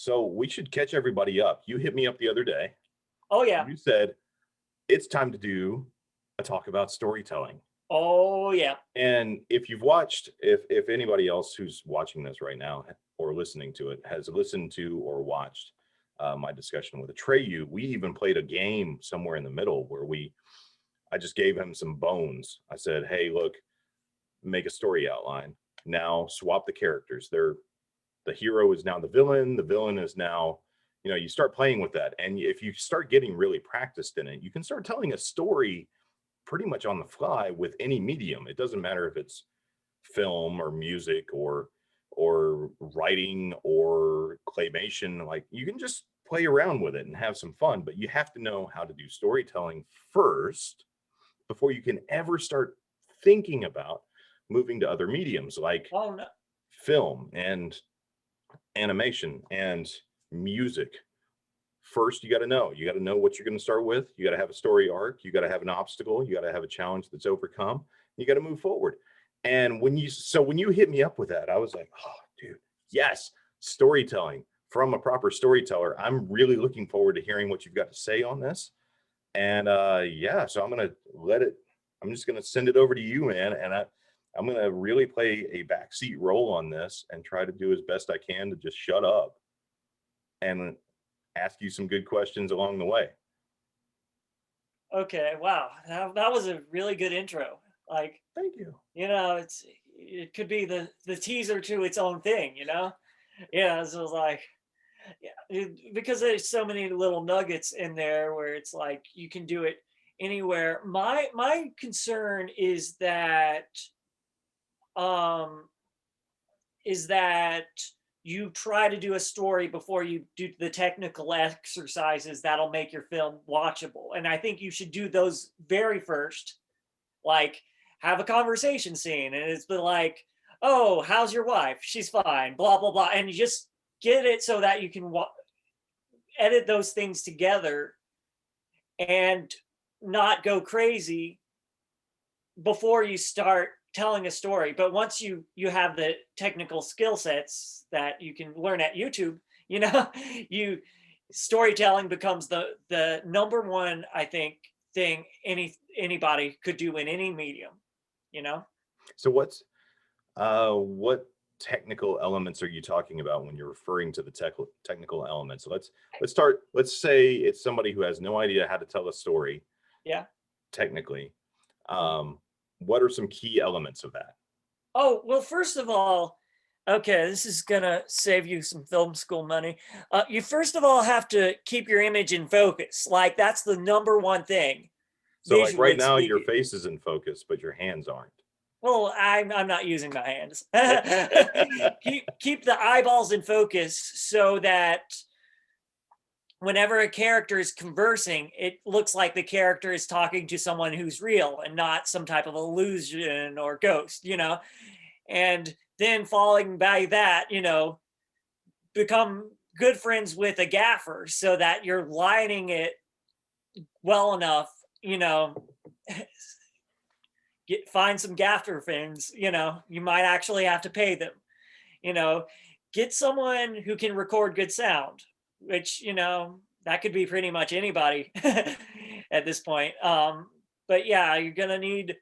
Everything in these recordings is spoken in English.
So we should catch everybody up. You hit me up the other day. Oh yeah. You said it's time to do a talk about storytelling. Oh yeah. And if you've watched, if anybody else who's watching this right now or listening to it has listened to or watched my discussion with Atreyu, we even played a game somewhere in the middle where I just gave him some bones. I said, hey, look, make a story outline. Now swap the characters. The hero is now the villain. The villain is now, you start playing with that. And if you start getting really practiced in it, you can start telling a story pretty much on the fly with any medium. It doesn't matter if it's film or music or writing or claymation. Like, you can just play around with it and have some fun, but you have to know how to do storytelling first before you can ever start thinking about moving to other mediums like Oh no. film and animation and music. First, you got to know what you're going to start with. You got to have a story arc. You got to have an obstacle. You got to have a challenge that's overcome. You got to move forward. And when you hit me up with that, I was like, oh, dude, yes, storytelling from a proper storyteller. I'm really looking forward to hearing what you've got to say on this. And yeah, so I'm just going to send it over to you, man. And I'm going to really play a backseat role on this and try to do as best I can to just shut up and ask you some good questions along the way. Okay. Wow. That was a really good intro. Like, Thank you. it could be the teaser to its own thing. Yeah. So it's like, yeah, because there's so many little nuggets in there where it's like you can do it anywhere. My concern um is that you try to do a story before you do the technical exercises that'll make your film watchable. And I think you should do those very first, like have a conversation scene and it's been like, oh, how's your wife? She's fine, blah, blah, blah. And you just get it so that you can edit those things together and not go crazy before you start telling a story. But once you have the technical skill sets that you can learn at YouTube, you storytelling becomes the number one, I think, thing anybody could do in any medium. So what technical elements are you talking about when you're referring to the technical elements? So let's start. Let's say it's somebody who has no idea how to tell a story. Yeah. Technically, what are some key elements of that? Oh, well, first of all, okay, this is gonna save you some film school money. You first of all have to keep your image in focus. Like, that's the number one thing. So like right now, speaking. your face is in focus, but your hands aren't. Well, I'm not using my hands. keep the eyeballs in focus so that whenever a character is conversing, it looks like the character is talking to someone who's real and not some type of illusion or ghost, And then following by that, become good friends with a gaffer so that you're lining it well enough, find some gaffer friends, you might actually have to pay them, get someone who can record good sound, which, that could be pretty much anybody at this point. But yeah, you're going to need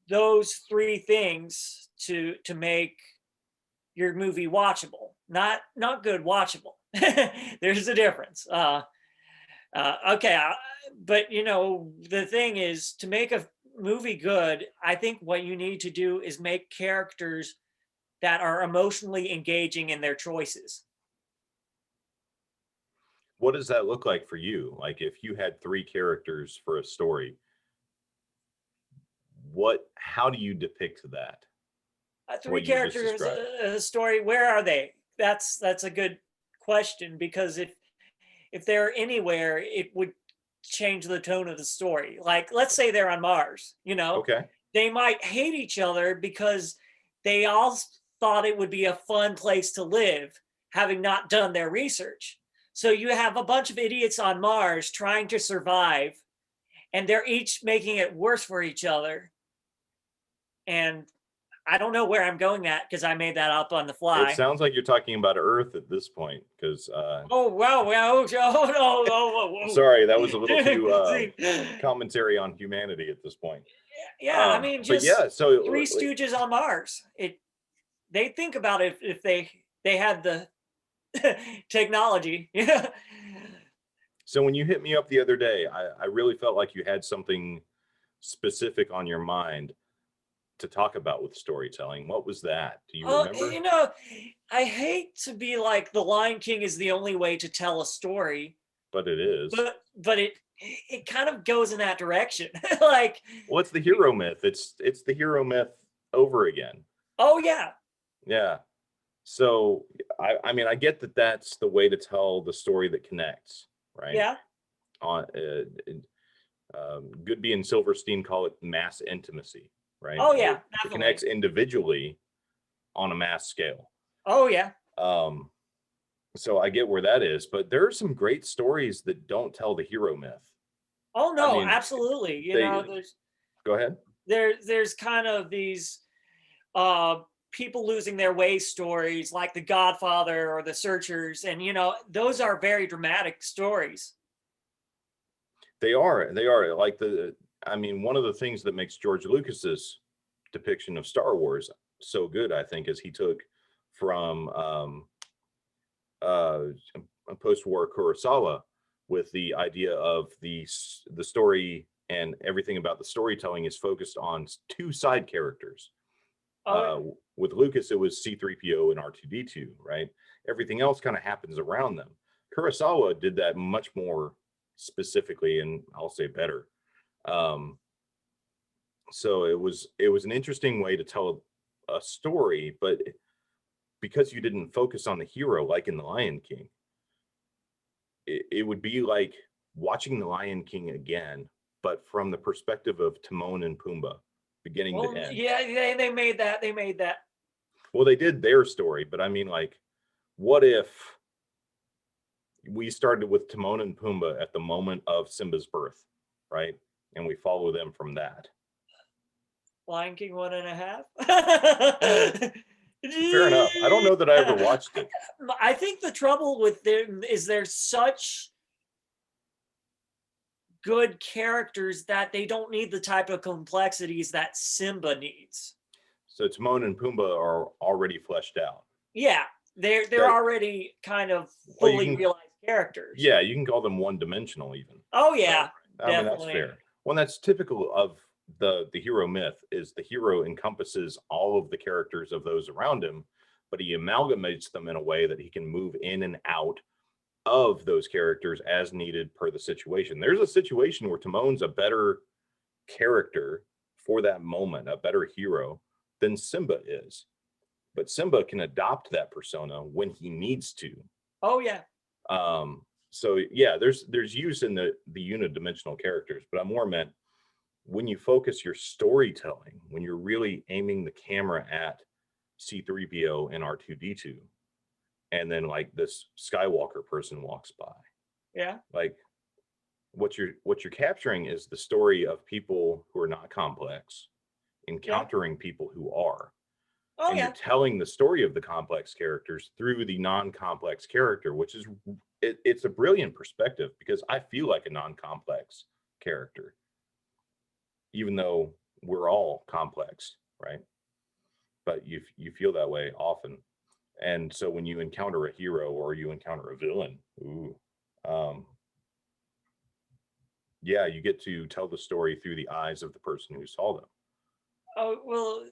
those three things to make your movie watchable, not good, watchable. There's a difference. Okay. But the thing is, to make a movie good, I think what you need to do is make characters that are emotionally engaging in their choices. What does that look like for you? Like, if you had three characters for a story, how do you depict that? Three characters, a story, where are they? That's a good question, because if they're anywhere, it would change the tone of the story. Like, let's say they're on Mars, Okay. They might hate each other because they all thought it would be a fun place to live, having not done their research. So you have a bunch of idiots on Mars trying to survive, and they're each making it worse for each other. And I don't know where I'm going at because I made that up on the It fly. sounds like you're talking about Earth at this point, because Oh wow, wow, oh, no, sorry, that was a little oh, too see, commentary on humanity at this point. yeah, I mean, But yeah, just so Three Stooges on Mars. They think about it if they had the technology. Yeah. so when you hit me up the other day, I really felt like you had something specific on your mind to talk about with storytelling. What was that? Do you remember? I hate to be like the Lion King is the only way to tell a story, But it is. but it kind of goes in that direction. Like, Well, it's the hero myth. It's the hero myth over again. oh yeah, Yeah. So I mean, I get that that's the way to tell the story that connects, right? yeah, On Goodby and Silverstein call it mass intimacy, right? oh It, yeah, it connects definitely. individually on a mass scale. Oh yeah. Um, so I get where that is, but there are some great stories that don't tell the hero myth. Oh I no, mean, absolutely. they go ahead. There's kind of these uh people losing their way stories like The Godfather or The Searchers, and those are very dramatic stories. They are like I mean, one of the things that makes George Lucas's depiction of Star Wars so good, I think, is he took from uh, a post-war Kurosawa with the idea of the story, and everything about the storytelling is focused on two side characters. Oh yeah. Uh, with Lucas, it was C-3PO and R2-D2, right? Everything else kind of happens around them. Kurosawa did that much more specifically, and I'll say better. Um, so it was an interesting way to tell a story, but because you didn't focus on the hero like in The Lion King, it would be like watching The Lion King again, but from the perspective of Timon and Pumbaa, beginning to Well, end. yeah, they made that. They made that. Well, they did their story, but I mean, like, what if we started with Timon and Pumbaa at the moment of Simba's birth, right? And we follow them from that. Lion King 1.5. Fair enough. I don't know that I ever watched it. I think the trouble with them is they're such good characters that they don't need the type of complexities that Simba needs. So Timon and Pumbaa are already fleshed out. Yeah, they're Yeah. already kind of Well, you fully can, realized characters. yeah, you can call them one dimensional even. Oh So yeah, I mean, that's definitely. fair. Well, that's typical of the hero myth, is the hero encompasses all of the characters of those around him, but he amalgamates them in a way that he can move in and out of those characters as needed per the situation. There's a situation where Timon's a better character for that moment, a better hero than Simba is. But Simba can adopt that persona when he needs to. Oh yeah. So yeah, there's use in the unidimensional characters, but I more meant when you focus your storytelling, when you're really aiming the camera at C-3PO and R2-D2, and then like this Skywalker person walks by, Yeah. like what you're capturing is the story of people who are not complex Yeah. encountering people who are, Oh and you're yeah. telling the story of the complex characters through the non-complex character, which is it's a brilliant perspective, because I feel like a non-complex character, even though we're all complex, right? But you feel that way often. And so when you encounter a hero or you encounter a villain, ooh, um, yeah, you get to tell the story through the eyes of the person who saw them. Oh well,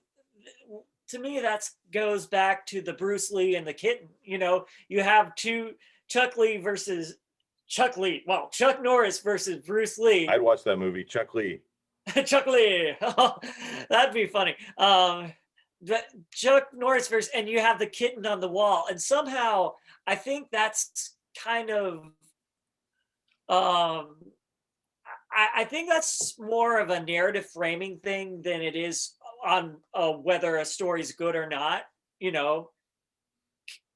to me that goes back to the Bruce Lee and the kitten. You have two Chuck Lee versus Chuck Lee. Well, Chuck Norris versus Bruce Lee. I'd watch that movie. Chuck Lee. Chuck Lee. That'd be funny. But Chuck Norris versus, and you have the kitten on the wall, and somehow I think that's kind of um I think that's more of a narrative framing thing than it is on whether a story's good or not, you know,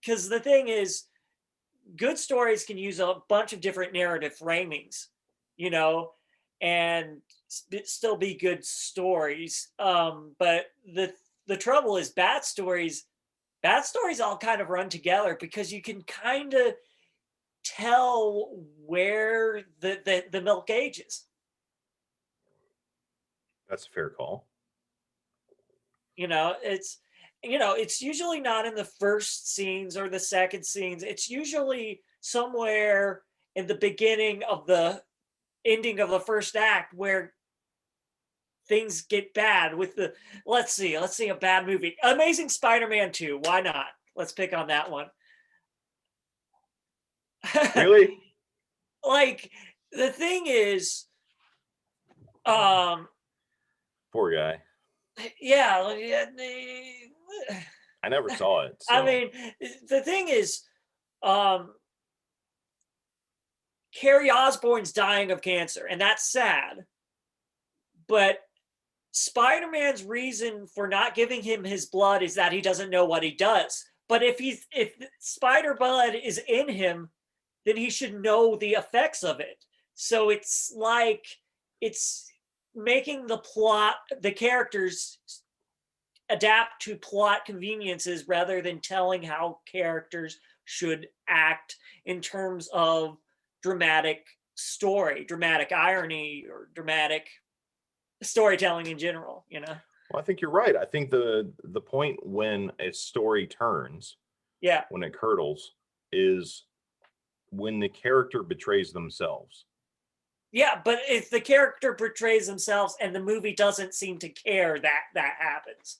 because the thing is, good stories can use a bunch of different narrative framings, you know, and still be good stories. But the trouble is bad stories all kind of run together because you can kind of tell where the milk ages. That's a fair call. It's usually not in the first scenes or the second scenes. It's usually somewhere in the beginning of the ending of the first act where things get bad with the let's see a bad movie. Amazing Spider-Man 2, why not? Let's pick on that one. Really? Like, the thing is, um Poor guy. yeah, I never saw it. I So mean, the thing is, um Carrie Osborn's dying of cancer, and that's sad. But Spider-Man's reason for not giving him his blood is that he doesn't know what he does. But if spider blood is in him, then he should know the effects of it. So it's like it's making the characters adapt to plot conveniences rather than telling how characters should act in terms of dramatic story, dramatic irony, or dramatic storytelling in general. well, I think you're right. I think the point when a story turns, Yeah. when it curdles, is when the character betrays themselves. Yeah, but if the character portrays themselves and the movie doesn't seem to care that happens.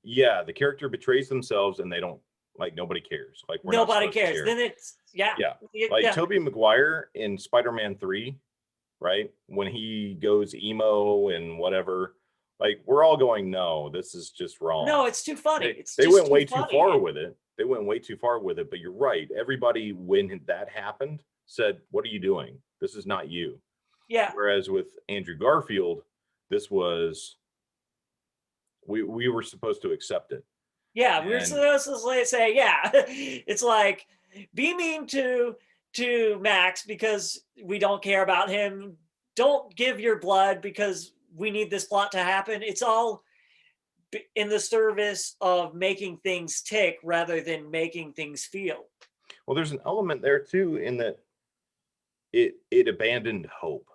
Yeah, the character betrays themselves and they don't, like, nobody cares. Like, we're not Nobody supposed to cares. care. Then it's Yeah. Like yeah. Tobey Maguire in Spider-Man 3, right? When he goes emo and whatever, like, we're all going, no, this is just wrong. No, it's too funny. They went way too far with it. They went way too far with it, but you're right. Everybody, when that happened, said, what are you doing? This is not you. Yeah. Whereas with Andrew Garfield, this was, we were supposed to accept it. Yeah, we're supposed to say, yeah. It's like, be mean to Max because we don't care about him. Don't give your blood because we need this plot to happen. It's all in the service of making things tick rather than making things feel. Well, there's an element there too, in that it abandoned hope,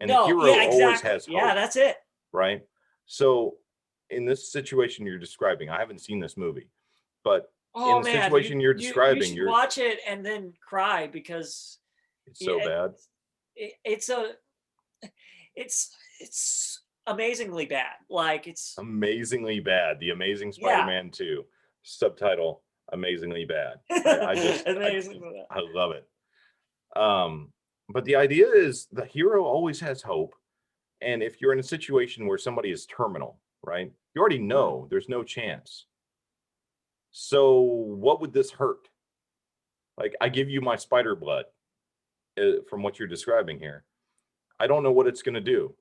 and the hero always has hope. Yeah, that's it. Right. So in this situation you're describing, I haven't seen this movie, but in the situation you're describing, you should watch it and then cry because it's so bad. It's amazingly bad. Like, it's amazingly bad. The Amazing Spider-Man 2, subtitle amazingly bad. I love it. But the idea is the hero always has hope. And if you're in a situation where somebody is terminal, right, you already know there's no chance. So what would this hurt? Like, I give you my spider blood, from what you're describing here. I don't know what it's going to do,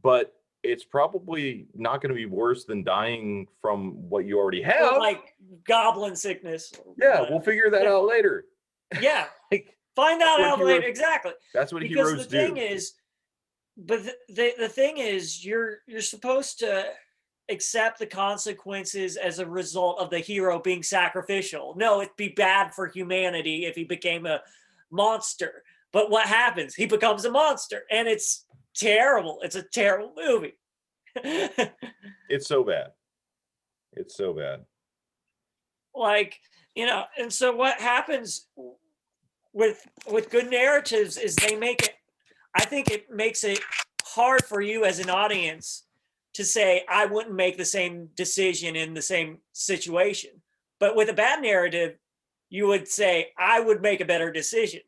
but it's probably not going to be worse than dying from what you already have. Or like goblin sickness. Yeah, we'll figure that out later. Yeah. Find that out later. Exactly. That's what heroes do. Because the thing is, but the thing is, you're supposed to accept the consequences as a result of the hero being sacrificial. No, it'd be bad for humanity if he became a monster. But what happens? He becomes a monster, and it's terrible. It's a terrible movie. It's so bad. It's so bad. Like, and so what happens with good narratives is they make it, I think it makes it hard for you as an audience to say, I wouldn't make the same decision in the same situation. But with a bad narrative, you would say, I would make a better decision.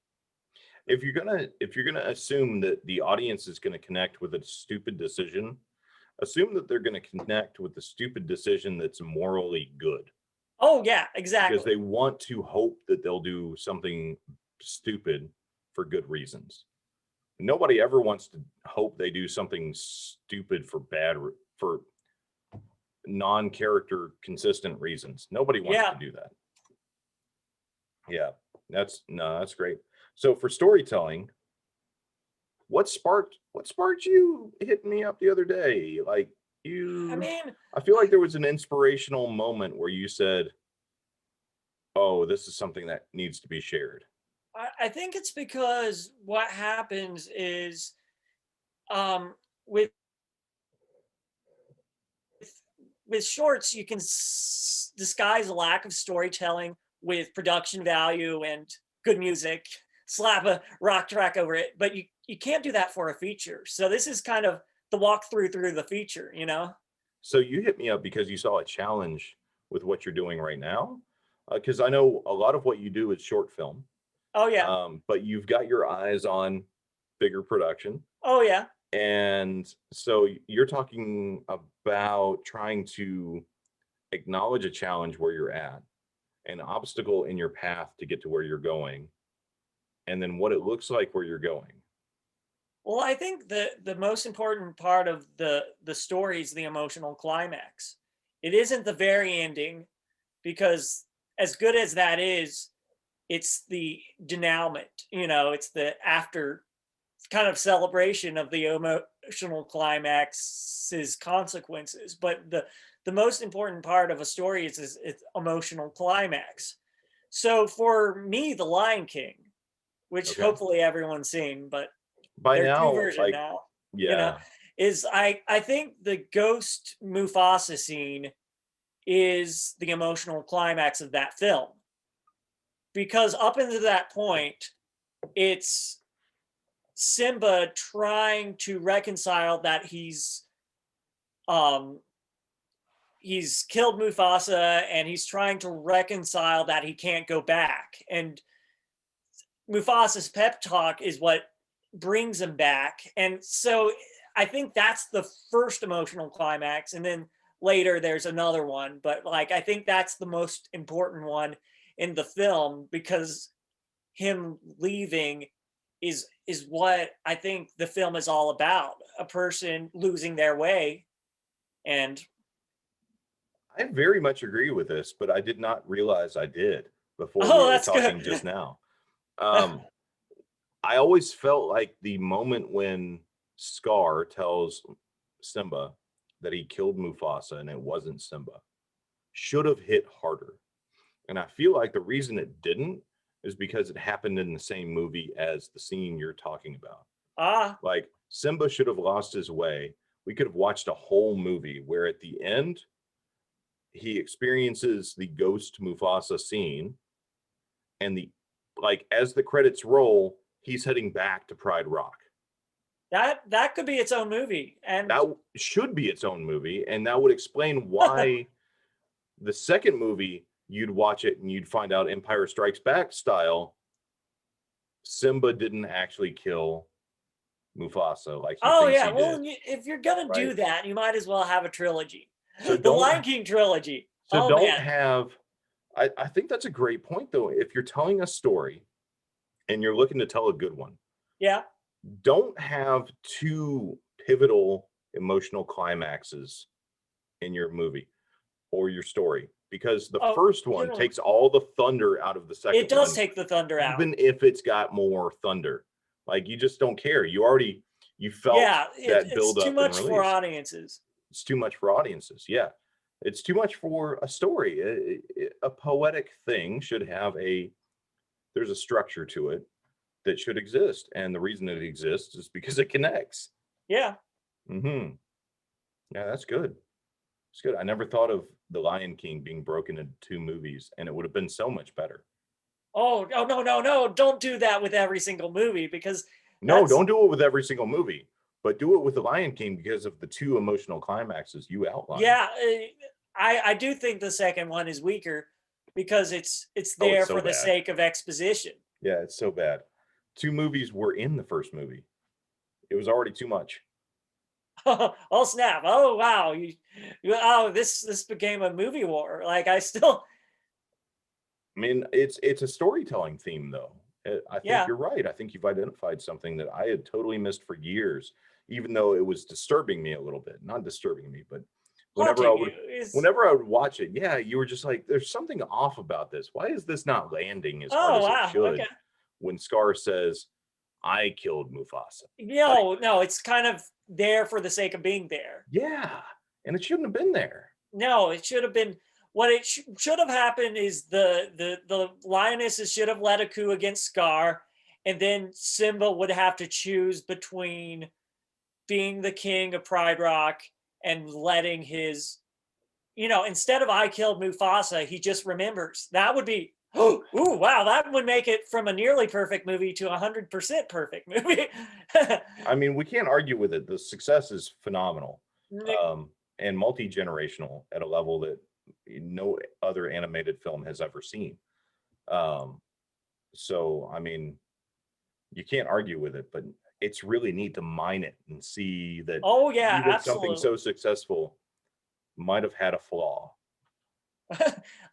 If you're gonna assume that the audience is gonna connect with a stupid decision, assume that they're gonna connect with the stupid decision that's morally good. Oh yeah, exactly. Because they want to hope that they'll do something stupid for good reasons. Nobody ever wants to hope they do something stupid for non-character consistent reasons. Nobody wants to do that. Yeah, that's great. So for storytelling, what sparked you hitting me up the other day? Like, I You, mean, I feel like there was an inspirational moment where you said, "Oh, this is something that needs to be shared." I think it's because what happens is, with with shorts, you can disguise a lack of storytelling with production value and good music, slap a rock track over it, but you can't do that for a feature. So this is kind of the walkthrough through the feature, you know? So you hit me up because you saw a challenge with what you're doing right now, because I know a lot of what you do is short film, Oh yeah. but you've got your eyes on bigger production. Oh yeah. And so you're talking about trying to acknowledge a challenge where you're at, an obstacle in your path to get to where you're going, and then what it looks like where you're going. Well, I think the most important part of the story is the emotional climax. It isn't the very ending, because as good as that is, it's the denouement, it's the after kind of celebration of the emotional climax's consequences. But the most important part of a story is its emotional climax. So for me, The Lion King, which Okay. hopefully everyone's seen, but By there are two now, versions like, now, you know, yeah. is I think the ghost Mufasa scene is the emotional climax of that film, because up until that point, it's Simba trying to reconcile that um he's killed Mufasa, and he's trying to reconcile that he can't go back. And Mufasa's pep talk is what brings him back. And so I think that's the first emotional climax. And then later there's another one. But like, I think that's the most important one in the film, because him leaving is what I think the film is all about. A person losing their way. And I very much agree with this, but I did not realize I did before we oh, were that's good. talking just now. Um, I always felt like the moment when Scar tells Simba that he killed Mufasa and it wasn't Simba should have hit harder. And I feel like the reason it didn't is because it happened in the same movie as the scene you're talking about. Ah, Like Simba should have lost his way. We could have watched a whole movie where at the end he experiences the ghost Mufasa scene, and the like as the credits roll, he's heading back to Pride Rock. that could be its own movie. And That should be its own movie, and that would explain why the second movie you'd watch it and you'd find out Empire Strikes Back style, Simba didn't actually kill Mufasa like he oh thinks yeah, he well, did, if you're gonna right? do that, you might as well have a trilogy. So The don't Lion King trilogy. so Oh don't man. have I think that's a great point though. If you're telling a story and you're looking to tell a good one, Yeah. don't have two pivotal emotional climaxes in your movie or your story, because the Oh, first one takes all the thunder out of the it second does one, take the thunder out. even if it's got more thunder. Like you just don't care. You felt Yeah, that it's build too up and much for release. audiences. It's too much for audiences. Yeah. It's too much for a story. A poetic thing should have there's a structure to it that should exist. And the reason it exists is because it connects. Yeah. Hmm. Yeah, that's good. It's good. I never thought of The Lion King being broken into two movies, and it would have been so much better. Oh, oh no, no, no. Don't do that with every single movie, because No, that's don't do it with every single movie, but do it with The Lion King because of the two emotional climaxes you outlined. yeah, I do think the second one is weaker, because it's Oh, there it's so for the bad. sake of exposition. Yeah, it's so bad. Two movies were in the first movie. It was already too much. Oh snap. Oh wow. Oh, this became a movie war. Like I still I mean, it's a storytelling theme though. I think yeah. you're right. I think you've identified something that I had totally missed for years, even though it was disturbing me a little bit. Not disturbing me, but whenever I Haunting you would is whenever I would watch it, yeah, you were just like, there's something off about this. Why is this not landing as hard oh as it wow. Okay. should? When Scar says, I killed Mufasa. Like, No, no, it's kind of there for the sake of being there. yeah. and it shouldn't have been there. No, it should have been. What it should have happened is the lionesses should have led a coup against Scar, and then Simba would have to choose between being the king of Pride Rock and letting his, instead of I killed Mufasa, he just remembers. That would be, ooh, wow, that would make it from a nearly perfect movie to 100% perfect movie. I mean, we can't argue with it. The success is phenomenal, and multi-generational at a level that no other animated film has ever seen. So, I mean, you can't argue with it, but it's really neat to mine it and see that Oh yeah, even something absolutely. so successful might have had a flaw.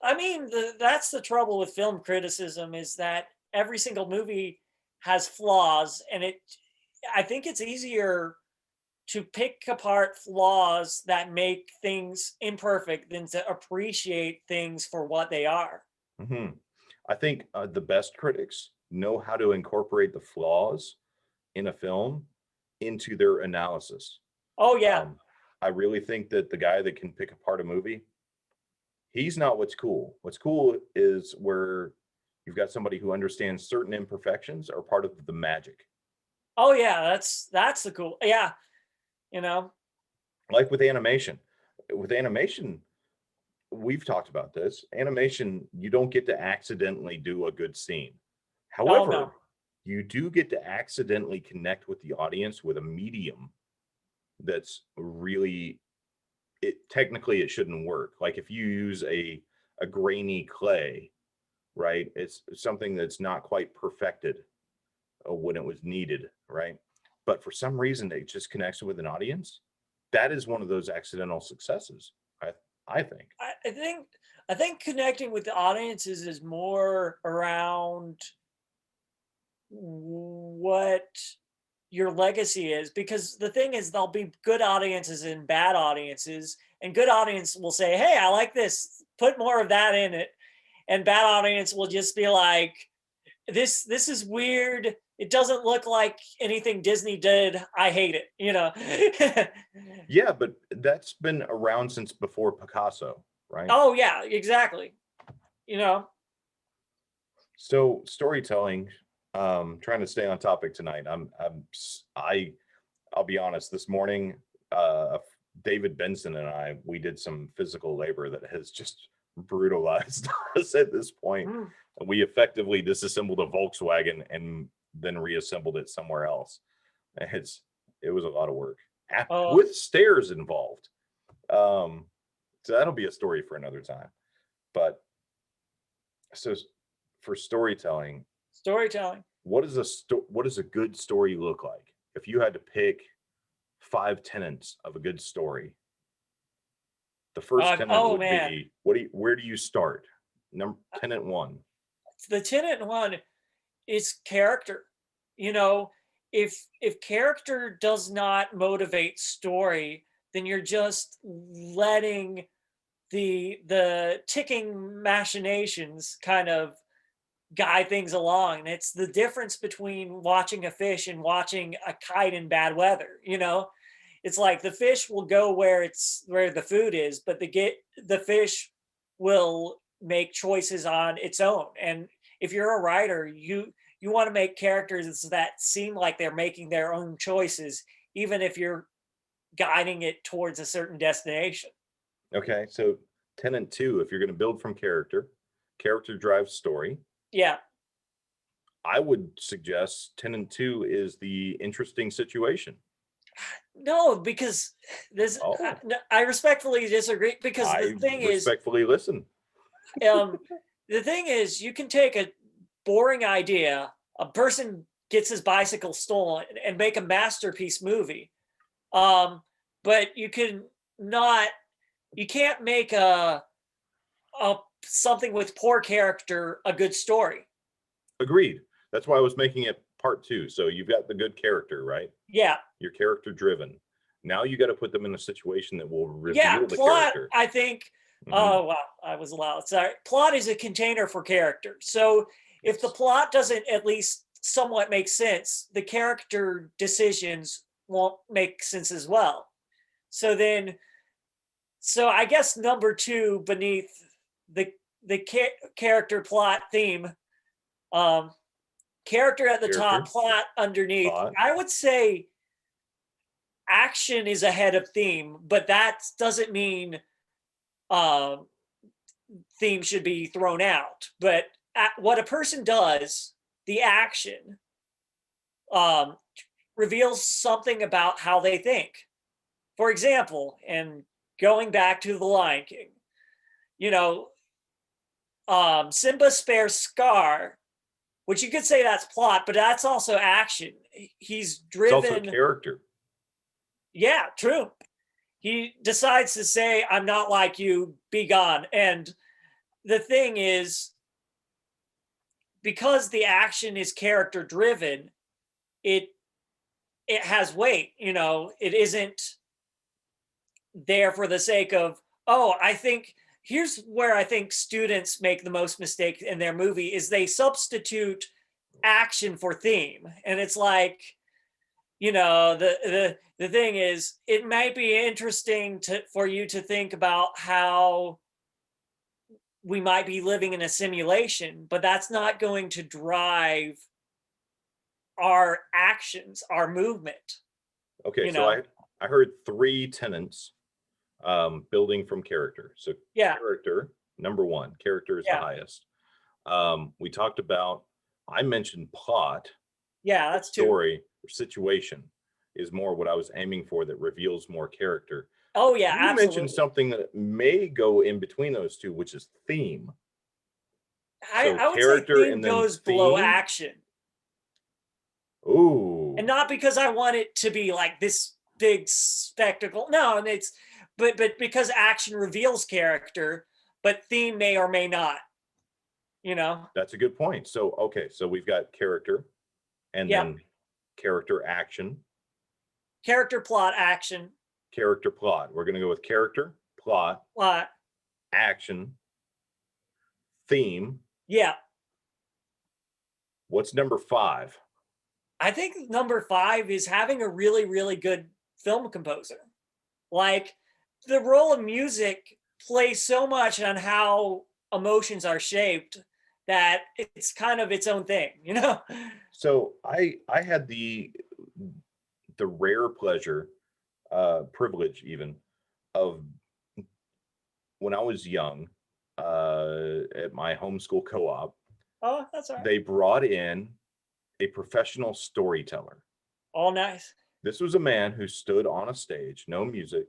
I mean, that's the trouble with film criticism is that every single movie has flaws, and I think it's easier to pick apart flaws that make things imperfect than to appreciate things for what they are. Hmm. I think the best critics know how to incorporate the flaws in a film into their analysis. Oh yeah. Um, I really think that the guy that can pick apart a movie, he's not what's cool. What's cool is where you've got somebody who understands certain imperfections are part of the magic. Oh yeah, that's the cool. Yeah, you know. Like with animation. With animation, we've talked about this. Animation, you don't get to accidentally do a good scene. Oh no. However, you do get to accidentally connect with the audience with a medium that's really technically it shouldn't work. Like if you use a grainy clay, right? It's something that's not quite perfected when it was needed, right? But for some reason it just connects with an audience. That is one of those accidental successes, I think. I think connecting with the audiences is more around what your legacy is, because the thing is there'll be good audiences and bad audiences, and good audience will say, hey, I like this, put more of that in it, and bad audience will just be like, this is weird, it doesn't look like anything Disney did, I hate it. Yeah, but that's been around since before Picasso, right? Oh yeah, exactly. you know So storytelling, trying to stay on topic tonight. I'll be honest, this morning, David Benson and we did some physical labor that has just brutalized us at this point. Mm. We effectively disassembled a Volkswagen and then reassembled it somewhere else. It's, it was a lot of work Oh, with stairs involved. Um, so that'll be a story for another time. But so for storytelling, storytelling. what does a good story look like? If you had to pick 5 tenets of a good story, the first tenet Oh would man, be where do you start? Number tenet one. the tenant one is character. you know if character does not motivate story, then you're just letting the ticking machinations kind of guide things along. And it's the difference between watching a fish and watching a kite in bad weather. It's like the fish will go where the food is, but the fish will make choices on its own. And if you're a writer, you want to make characters that seem like they're making their own choices, even if you're guiding it towards a certain destination. Okay, so tenet two, if you're going to build from character, character drives story. Yeah. I would suggest tenet two is the interesting situation. No, because this Oh, I respectfully disagree, because I respectfully listen. um, the thing is, you can take a boring idea, a person gets his bicycle stolen, and make a masterpiece movie. Um, but you can't make a something with poor character a good story. Agreed. That's why I was making it part two. So you've got the good character, right? Yeah. You're character driven. Now you got to put them in a situation that will Yeah, reveal the plot, character. I think. Hmm. Oh wow, I was loud. Sorry. Plot is a container for character. So if the Yes. plot doesn't at least somewhat make sense, the character decisions won't make sense as well. So then So I guess number two beneath the character plot theme, um, character at the top, Character, plot underneath. thought. I would say action is ahead of theme, but that doesn't mean um, theme should be thrown out. But what a person does, the action, um, reveals something about how they think. For example, and going back to The Lion King, you know, Simba spares Scar, which you could say that's plot, but that's also action. He's It's also driven. character. Yeah, true. He decides to say, I'm not like you, be gone. And the thing is, because the action is character driven, it has weight. It isn't there for the sake of, oh, I think here's where I think students make the most mistake in their movie is they substitute action for theme. And it's like, the thing is, it might be interesting for you to think about how we might be living in a simulation, but that's not going to drive our actions, our movement. Okay, You so know, I heard three tenets building from character. So yeah, character, number one, character is the yeah, highest. We talked about, I mentioned plot, yeah. That's two. story, or situation is more what I was aiming for that reveals more character. Oh yeah, You mentioned absolutely. something that may go in between those two, which is theme. I, So I would say character theme and then goes below theme. action, and Ooh, not because I want it to be like this big spectacle. No, and but because action reveals character, but theme may or may not. You know, that's a good point. So, okay, so we've got character and yep. then character action, Character, plot, action, character plot. We're going to go with character, plot, plot. action, theme. Yeah, What's number five? I think number five is having a really, really good film composer. Like the role of music plays so much on how emotions are shaped that it's kind of its own thing. So I had the rare pleasure, privilege even, of when I was young, at my homeschool co-op, Oh, that's all right. they brought in a professional storyteller. All nice. This was a man who stood on a stage, no music,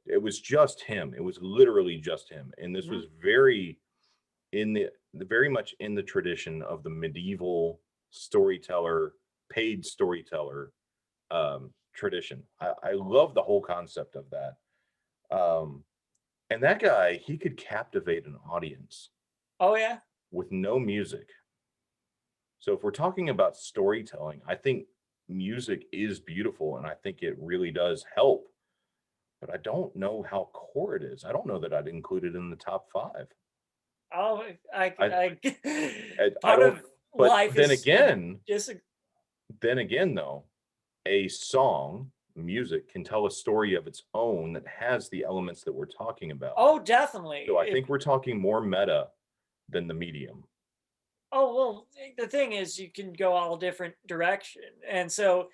it was just him. It was literally just him. And this Mhm. was very in the very much in the tradition of the medieval storyteller, paid storyteller tradition. I love the whole concept of that. Um, and that guy, he could captivate an audience Oh yeah. with no music. So if we're talking about storytelling, I think music is beautiful and I think it really does help. But I don't know how core it is. I don't know that I'd include it in the top five. Oh, I I part don't. of But life is just then again, though, a song, music can tell a story of its own that has the elements that we're talking about. oh, definitely. So I think we're talking more meta than the medium. Oh, well, the thing is you can go all different direction. And so,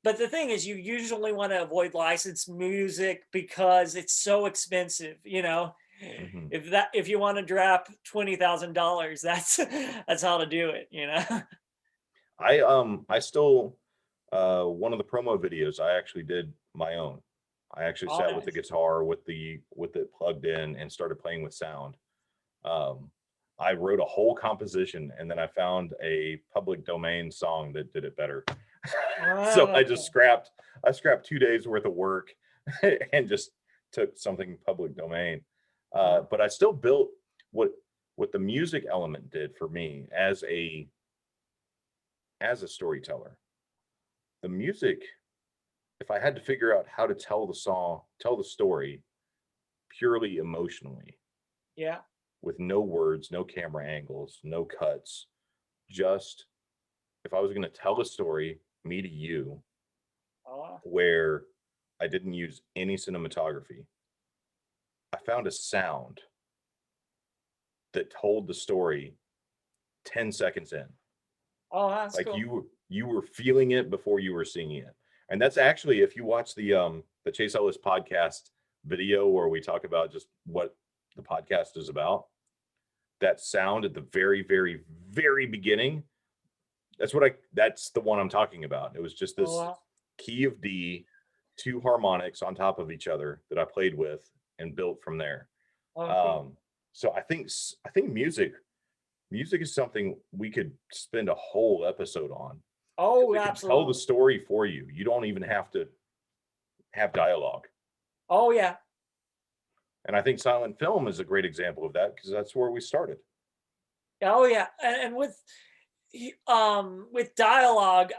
but the thing is you usually want to avoid licensed music because it's so expensive. Mhm. If you want to drop $20,000, that's how to do it. I still one of the promo videos I actually did my own. I actually All sat with the nice. guitar with it plugged in and started playing with sound. Um, I wrote a whole composition and then I found a public domain song that did it better. So Wow. I scrapped 2 days worth of work and just took something public domain. Uh-huh. But I still built what the music element did for me as a storyteller. The music, if I had to figure out how to tell the story purely emotionally, Yeah. with no words, no camera angles, no cuts, just if I was going to tell a story, me to you, Oh, where I didn't use any cinematography, I found a sound that told the story 10 seconds in. Oh, that's Like cool. you were feeling it before you were seeing it. And that's actually, if you watch the Chase Ellis podcast video where we talk about just what the podcast is about, that sound at the very, very, very beginning, that's the one I'm talking about. It was just Oh, this wow. key of D, two harmonics on top of each other that I played with and built from there. Oh, cool. Um, so I think music is something we could spend a whole episode on, because Oh, it can tell the absolutely. story for you. You don't even have to have dialogue. Oh, yeah. And I think silent film is a great example of that, because that's where we started. Oh, yeah. And with dialogue,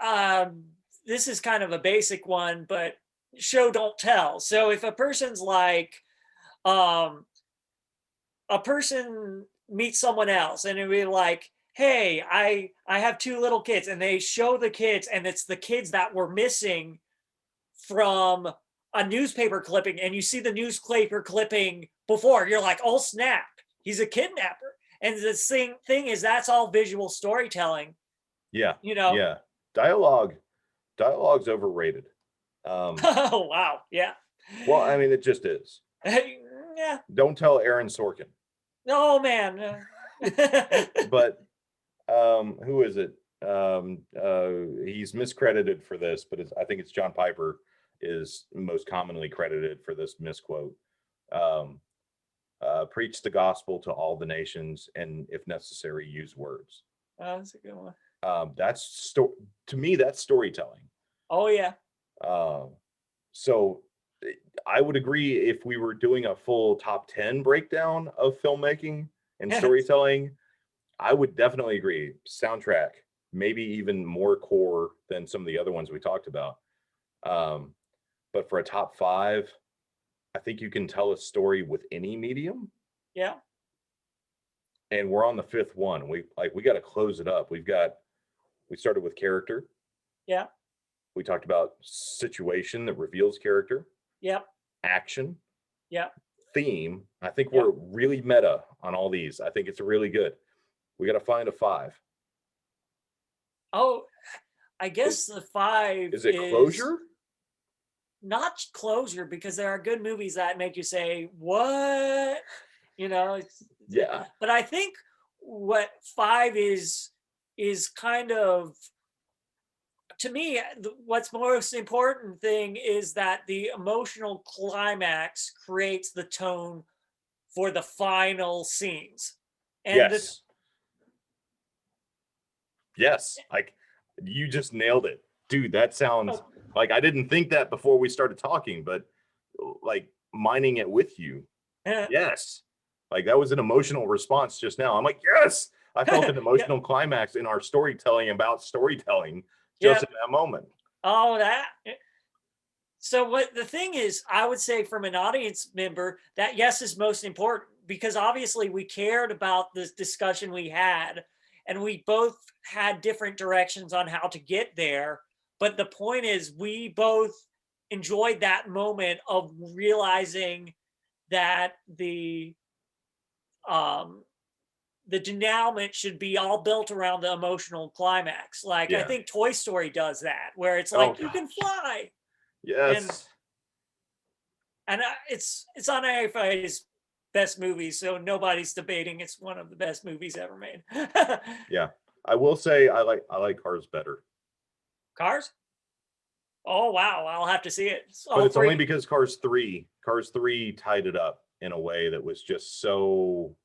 this is kind of a basic one, but show don't tell. So if a person's like, um, a person meets someone else and it'd be like, hey, I have two little kids, and they show the kids, and it's the kids that were missing from a newspaper clipping, and you see the newspaper clipping before, you're like, oh snap, he's a kidnapper. And the thing is, that's all visual storytelling, Yeah, you know. yeah. Dialogue, dialogue's overrated. Um, Oh wow, yeah. well, I mean, it just is. Yeah. Don't tell Aaron Sorkin. Oh man. But who is it? He's miscredited for this, but I think it's John Piper is most commonly credited for this misquote. Um, Preach the gospel to all the nations, and if necessary, use words. Oh, that's a good one. That's to me, that's storytelling. Oh yeah. Um, so I would agree, if we were doing a full top 10 breakdown of filmmaking and storytelling, I would definitely agree. Soundtrack, maybe even more core than some of the other ones we talked about. Um, but for a top five, I think you can tell a story with any medium. Yeah. And we're on the fifth one. We got to close it up. We started with character. Yeah. We talked about situation that reveals character, Yep. action, Yep. theme. I think Yep. we're really meta on all these. I think it's really good. We got to find a five. Oh, I guess the five Is it is closure? not closure, because there are good movies that make you say, what? You know, Yeah. but I think what five is kind of, to me, what's most important thing is that the emotional climax creates the tone for the final scenes. And the, Yes. Yes. Like, you just nailed it. Dude, that sounds like I didn't think that before we started talking, but like mining it with you. Yes. Like, that was an emotional response just now. I'm like, yes, I felt an yeah, emotional climax in our storytelling about storytelling yeah. just in that moment. Oh, that. So what the thing is, I would say from an audience member, that yes is most important, because obviously we cared about this discussion we had, and we both had different directions on how to get there. But the point is, we both enjoyed that moment of realizing that um the denouement should be all built around the emotional climax. Like I Yeah. think Toy Story does that, where it's Oh like you can gosh. fly, and Yes. it's on AFI's best movies, so nobody's debating it's one of the best movies ever made. Yeah. I will say I like Cars better. Cars? Oh wow, I'll have to see it. But All it's only three. because Cars 3 tied it up in a way that was just so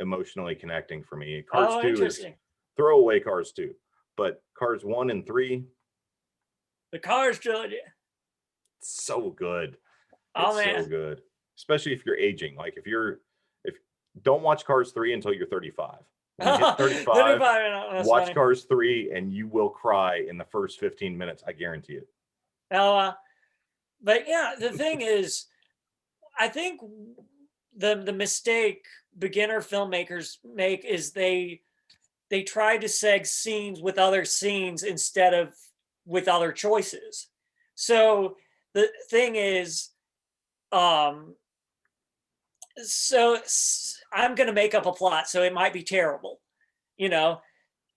emotionally connecting for me. Cars Oh, 2 is interesting. throwaway Cars 2, but Cars 1 and 3, The Cars trilogy. so good. Oh It's so man. good. Especially if you're aging. Like, if don't watch Cars 3 until you're 35. When you hit 35, 35. That's watch funny. Cars 3 and you will cry in the first 15 minutes. I guarantee it. Now, but yeah, the thing is, I think the mistake beginner filmmakers make is they try to seg scenes with other scenes instead of with other choices. So the thing is, um, So I'm going to make up a plot, so it might be terrible, you know.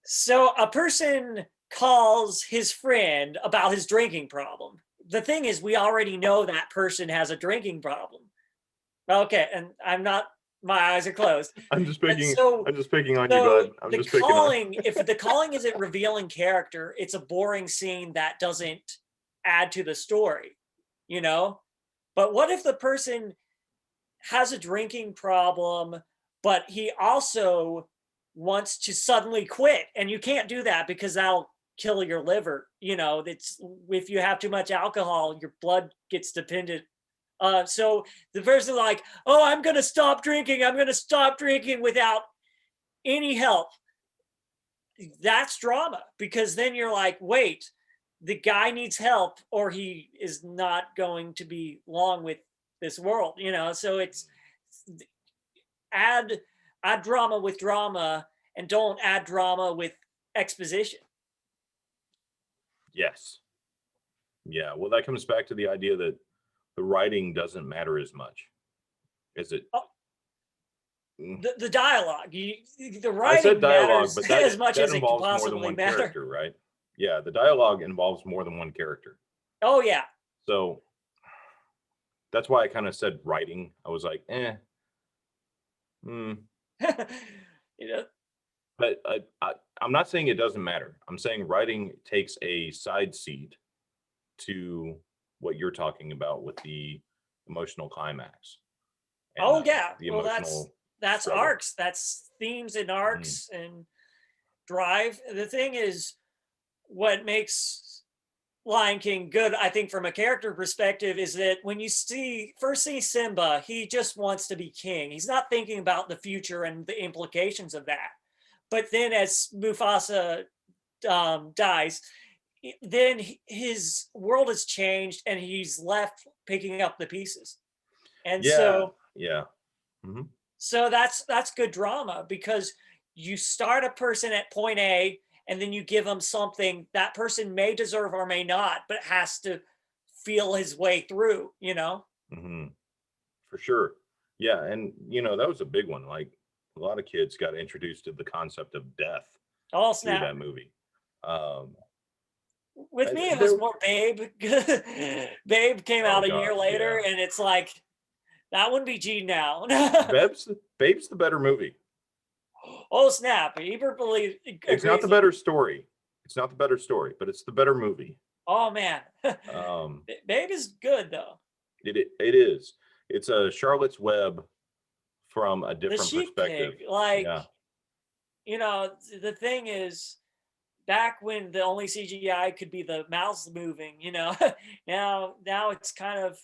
So a person calls his friend about his drinking problem. The thing is, we already know that person has a drinking problem. Okay, and I'm not. My eyes are closed. I'm just And picking. so, I'm just picking on you, so bud. I'm the just picking on. calling, if the calling isn't revealing character, it's a boring scene that doesn't add to the story, you know. But what if the person has a drinking problem, but he also wants to suddenly quit, and you can't do that because that'll kill your liver. You know, it's if you have too much alcohol, your blood gets dependent. So the person like, oh, I'm going to stop drinking. I'm going to stop drinking without any help. That's drama because then you're like, wait, the guy needs help or he is not going to be long with this world, you know? So it's add add drama with drama and don't add drama with exposition. Yes. Yeah. Well, that comes back to the idea that the writing doesn't matter as much. Is it? Oh, Mm, the dialogue, the I said writing dialogue, matters but as much that as it could involves more than possibly one matter. character, right? Yeah, the dialogue involves more than one character. Oh yeah. So that's why I kind of said writing. I was like, hmm. You know, But I'm not saying it doesn't matter. I'm saying writing takes a side seat to what you're talking about with the emotional climax and oh yeah. the Well, that's emotional that's struggle. arcs, that's themes and Mm. arcs and drive. The thing is, what makes Lion King good, I think, from a character perspective, is that when you first see Simba, he just wants to be king. He's not thinking about the future and the implications of that. But then, as Mufasa dies, then his world has changed, and he's left picking up the pieces. And Yeah, so, yeah. Mhm. that's good drama because you start a person at point A and then you give them something that person may deserve or may not, but has to feel his way through, you know? Mhm. For sure. Yeah, and that was a big one. Like a lot of kids got introduced to the concept of death Oh, through snap. that movie. Um, With me, it was there. more Babe. Babe came Oh out a year gosh, later, yeah. and it's like, that wouldn't be G now. Babe's the better movie. Oh, snap. Ebert It's not agrees the with better me. story. It's not the better story, but it's the better movie. Oh, man. Um, Babe is good, though. it is. It's a Charlotte's Web from a The different sheep perspective. pig, like, Yeah. the thing is, back when the only CGI could be the mouths moving, now it's kind of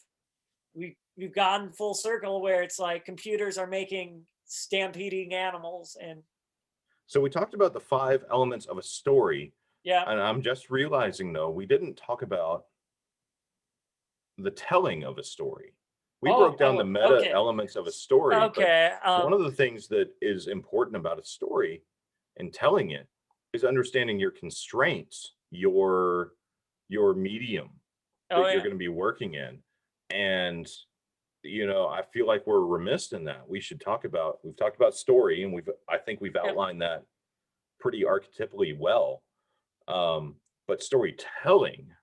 we've gotten full circle where it's like computers are making stampeding animals and So we talked about the 5 elements of a story, yeah. and I'm just realizing though we didn't talk about the telling of a story. We Oh, broke down the meta okay. elements of a story, but Okay. one of the things that is important about a story and telling it is understanding your constraints, your medium Oh that you're yeah. going to be working in. And I feel like we're remiss in that. We've talked about story and I think we've Yep. outlined that pretty archetypally well. But storytelling,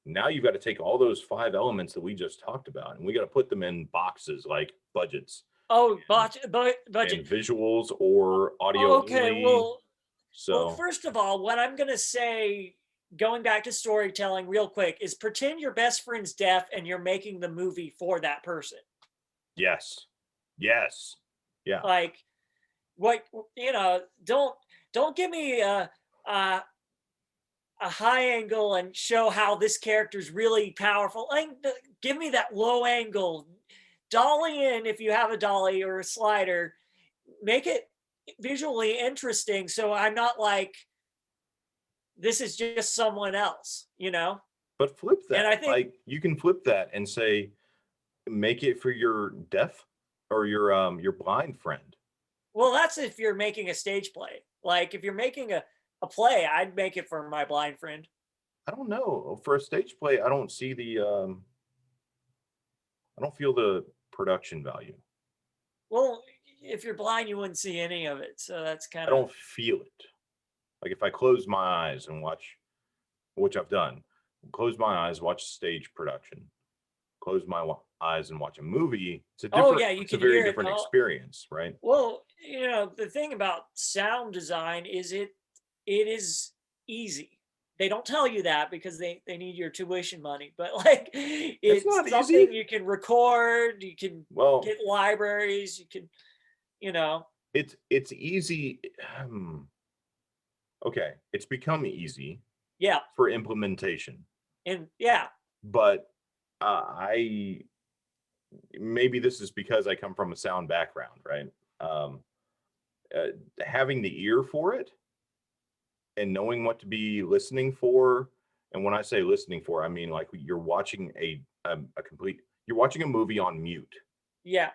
now you've got to take all those 5 elements that we just talked about and we got to put them in boxes like budgets Oh, and budget. visuals or audio Okay. only. Well, So, first of all, what I'm gonna say, going back to storytelling real quick, is pretend your best friend's deaf and you're making the movie for that person. yes. Yes. Yeah. Like, what don't give me a a high angle and show how this character's really powerful. Like, give me that low angle, dolly in if you have a dolly or a slider, make it visually interesting. So I'm not like this is just someone else, you know. But flip And that. I think, Like you can flip that and say make it for your deaf or your blind friend. well, that's if you're making a stage play. Like if you're making a play, I'd make it for my blind friend. I don't know. For a stage play, I don't feel the production value. Well, if you're blind, you wouldn't see any of it. So that's I kind of, don't feel it. Like if I close my eyes and watch, which I've done, close my eyes, watch stage production, close my eyes and watch a movie. oh yeah, you It's a can very hear it. different Oh, experience, right? well, the thing about sound design is it is easy. They don't tell you that because they need your tuition money, but like It's it's not something easy. you can record, you can Well, get libraries, you can, you know, it's easy. Okay, it's become easy yeah, for implementation, and yeah, but I maybe this is because I come from a sound background, right? Um, uh, Having the ear for it and knowing what to be listening for. And when I say listening for, I mean like you're watching a complete, you're watching a movie on mute yeah,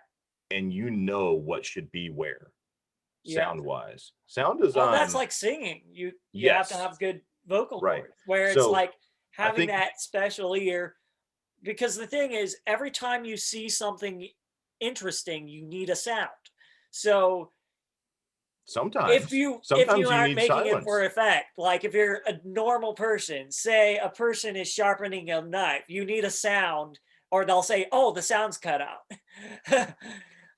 and you know what should be where yeah. sound wise. Sound Oh, that's design, like singing. You have to yes, have good vocal right. cords, where it's So like I having think that special ear. Because the thing is, every time you see something interesting, you need a sound. So if you sometimes you aren't need making it for silence. effect, like if you're a normal person, say a person is sharpening a knife, you need a sound, or they'll say, "Oh, the sound's cut out."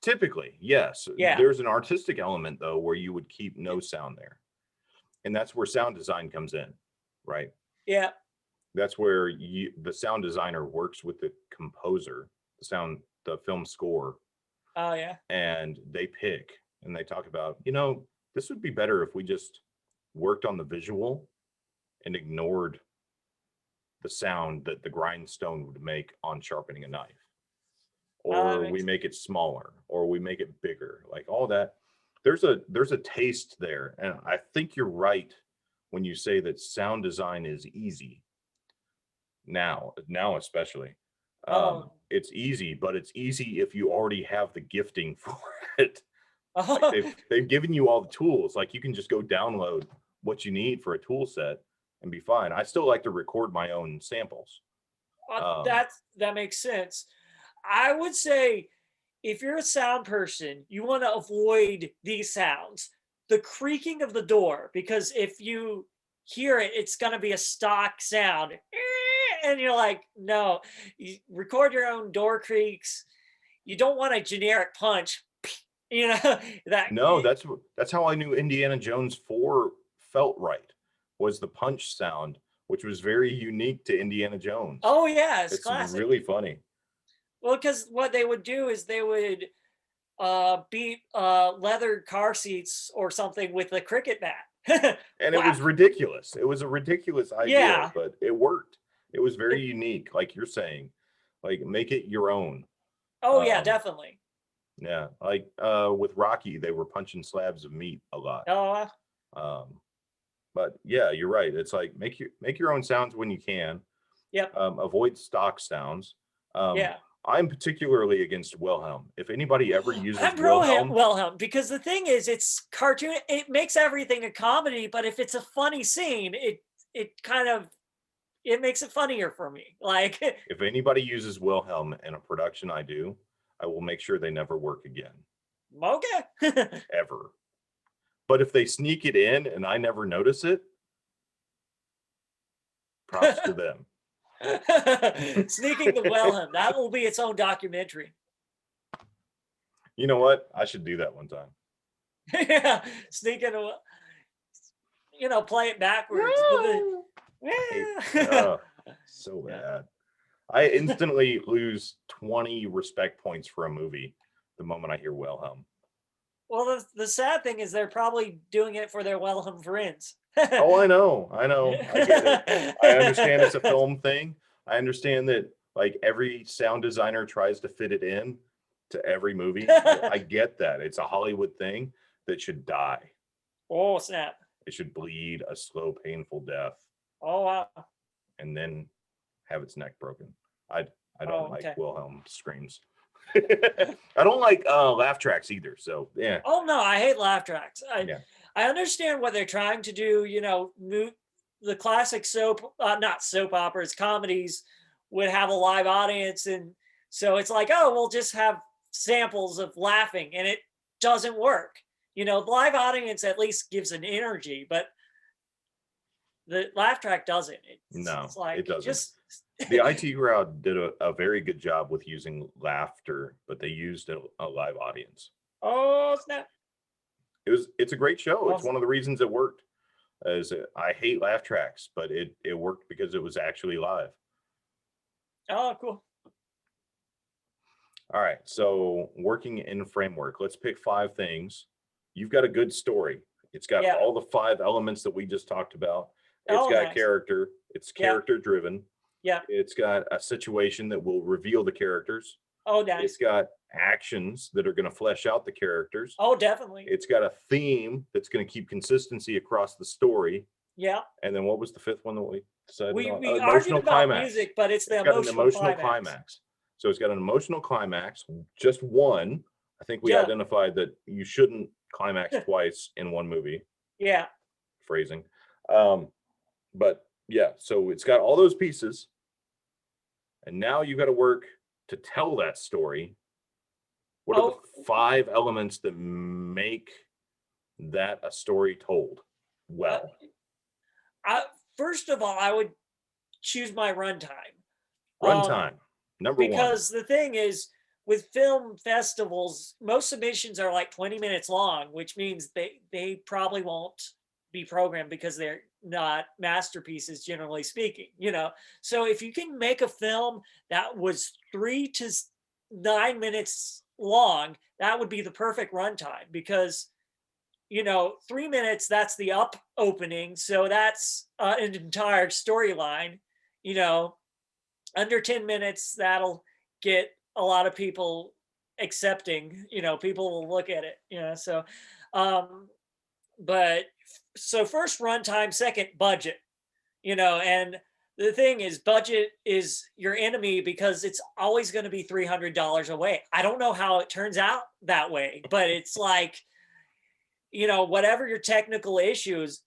Typically, yes. Yeah, There's an artistic element though where you would keep no sound there. And that's where sound design comes in, right? yeah, That's where the sound designer works with the composer, the film score, oh yeah, and they pick and they talk about, this would be better if we just worked on the visual and ignored the sound that the grindstone would make on sharpening a knife, that or we makes make it smaller, or we make it bigger, like all that. There's a taste there, and I think you're right when you say that sound design is easy now especially. oh, It's easy, but it's easy if you already have the gifting for it. Like oh, they've given you all the tools. Like you can just go download what you need for a tool set and be fine. I still like to record my own samples. Um, that makes sense. I would say if you're a sound person, you want to avoid these sounds. The creaking of the door, because if you hear it, it's going to be a stock sound. And you're like, no, you record your own door creaks. You don't want a generic punch, that. no, that's how I knew Indiana Jones 4 felt right. Was the punch sound, which was very unique to Indiana Jones. Oh, yeah, it's It's classic. really funny. Well, because what they would do is they would beat leather car seats or something with a cricket bat. And it Wow. was ridiculous. It was a ridiculous idea, Yeah. but it worked. It was very It, unique, like you're saying. Like make it your own. oh, yeah, Um, definitely. yeah, like with Rocky, they were punching slabs of meat a lot. Oh, Um, but yeah, you're right. It's like make your own sounds when you can. yep. Avoid stock sounds. Um, Yeah. I'm particularly against Wilhelm. If anybody ever uses I'm pro Wilhelm, Wilhelm because the thing is, it's cartoon. It makes everything a comedy, but if it's a funny scene, it kind of it makes it funnier for me. Like, if anybody uses Wilhelm in a production I do, I will make sure they never work again, okay. ever. But if they sneak it in and I never notice it, props to them. Sneaking the Wilhelm, that will be its own documentary. You know what? I should do that one time. Yeah, sneaking, play it backwards. No! Yeah. So Yeah. bad. I instantly lose 20 respect points for a movie the moment I hear Wilhelm. Well, the sad thing is they're probably doing it for their Wilhelm friends. Oh, I know. I get it. I understand it's a film thing. I understand that like every sound designer tries to fit it in to every movie. I get that. It's a Hollywood thing that should die. Oh, snap. It should bleed a slow, painful death Oh, wow. and then have its neck broken. I don't Oh, like okay. Wilhelm screams. I don't like laugh tracks either. So yeah. Oh, no, I hate laugh tracks. Yeah. I understand what they're trying to do. The classic not soap operas, comedies would have a live audience. And so it's like, oh, we'll just have samples of laughing, and it doesn't work. The live audience at least gives an energy, but the laugh track doesn't. No, It's like it doesn't. just The IT crowd did a very good job with using laughter, but they used a live audience. oh snap. It's a great show. It's Awesome. one of the reasons it worked. I hate laugh tracks, but it worked because it was actually live. Oh, cool. All right, so working in framework, let's pick 5 things. You've got a good story. It's got Yeah. all the 5 elements that we just talked about. It's Oh, got nice. character. It's Yeah. character driven. Yeah. It's got a situation that will reveal the characters. Oh, It's nice. got actions that are going to flesh out the characters. Oh, definitely. It's got a theme that's going to keep consistency across the story. Yeah. And then what was the 5th one that we decided We on? argued about music, but it's the It's got an emotional emotional climax. climax. So it's got an emotional climax, just one. I think we Yeah. identified that you shouldn't climax twice in one movie. Yeah. Phrasing. But yeah, so it's got all those pieces. And now you got to work to tell that story. What are the 5 elements that make that a story told well? First of all, I would choose my runtime. Runtime, number 1. Because the thing is, with film festivals, most submissions are like 20 minutes long, which means they probably won't be programmed because they're not masterpieces, generally speaking. So if you can make a film that was 3 to 9 minutes long, that would be the perfect runtime, because 3 minutes, that's the opening, so that's an entire storyline. Under 10 minutes, that'll get a lot of people accepting. People will look at it. So but so first runtime, second budget. And the thing is, budget is your enemy, because it's always going to be $300 away. I don't know how it turns out that way, but it's like, whatever your technical issues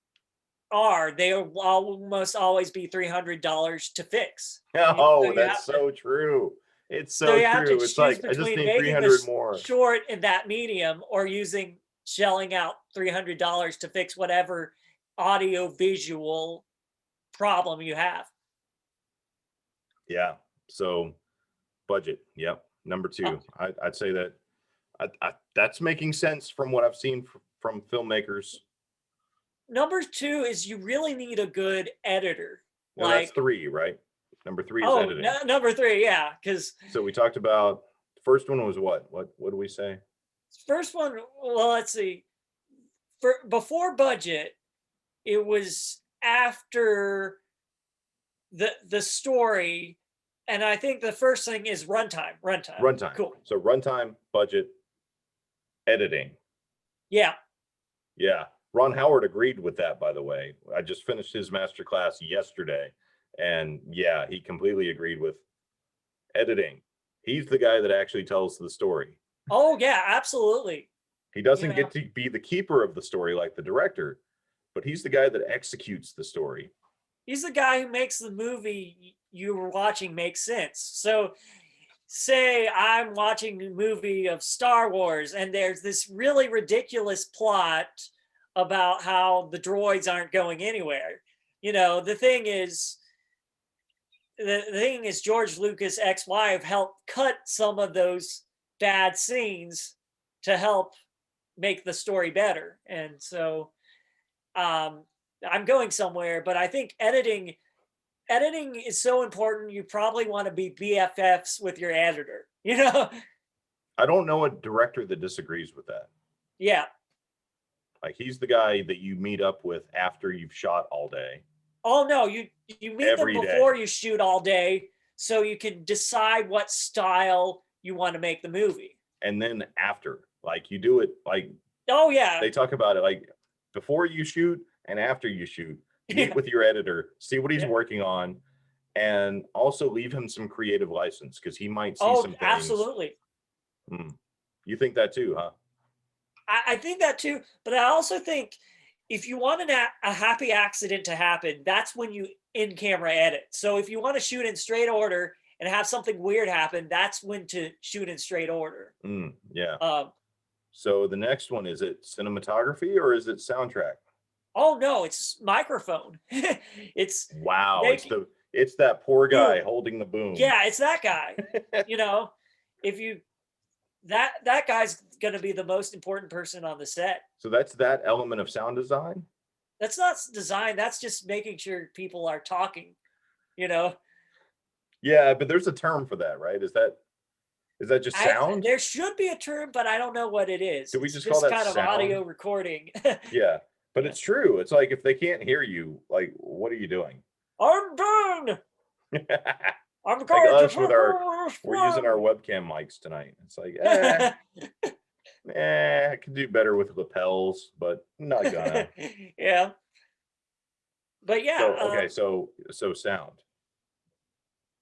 are, they will almost always be $300 to fix. Oh, that's so true. It's so you have to true. It's choose like, I just between need making 300 the more. short in that medium, or shelling out $300 to fix whatever audio visual problem you have. Yeah. So budget. Yep. Number 2. I'd say that that's making sense from what I've seen from filmmakers. Number 2 is you really need a good editor. No, that's 3, right? Number 3 is editing. Number 3, yeah, because so we talked about the first one was what do we say? First one, well, let's see. Before budget, it was after the story, and I think the first thing is runtime. Runtime. Cool. So runtime, budget, editing. Yeah. Yeah. Ron Howard agreed with that, by the way. I just finished his masterclass yesterday, and yeah, he completely agreed with editing. He's the guy that actually tells the story. Oh yeah, absolutely. He doesn't get to be the keeper of the story like the director, but he's the guy that executes the story. He's the guy who makes the movie you were watching make sense. So say I'm watching a movie of Star Wars, and there's this really ridiculous plot about how the droids aren't going anywhere. The thing is George Lucas' ex-wife helped cut some of those bad scenes to help make the story better. And so I'm going somewhere, but I think editing is so important. You probably want to be BFFs with your editor. I don't know a director that disagrees with that. Yeah. Like, he's the guy that you meet up with after you've shot all day. Oh no, you meet Every them before you shoot all day, so you can decide what style you want to make the movie. And then after, like, you do it like, oh yeah, they talk about it like before you shoot and after you shoot. Meet with your editor, see what he's working on, and also leave him some creative license, because he might see some things. Absolutely. You think that too, huh? I think that too, but I also think if you want a happy accident to happen, that's when you in-camera edit. So if you want to shoot in straight order and have something weird happen, that's when to shoot in straight order. Yeah. Um, So the next one, is it cinematography or is it soundtrack? oh no, it's microphone. It's Wow, make it's that poor guy boom. holding the boom. Yeah, it's that guy. You know, if you that guy's gonna be the most important person on the set. So that's that element of sound design? That's not design. That's just making sure people are talking. You know, Yeah, but there's a term for that, right? Is that just I sound? there should be a term, but I don't know what it is. Do we It's just call just that kind of sound? audio recording. Yeah, but Yeah. it's true. It's like if they can't hear you, like, what are you doing? I'm done. I'm Like going to us with our take this we're using our one. webcam mics tonight. It's like, I could do better with lapels, but not gonna. Yeah, but yeah, So okay, so sound,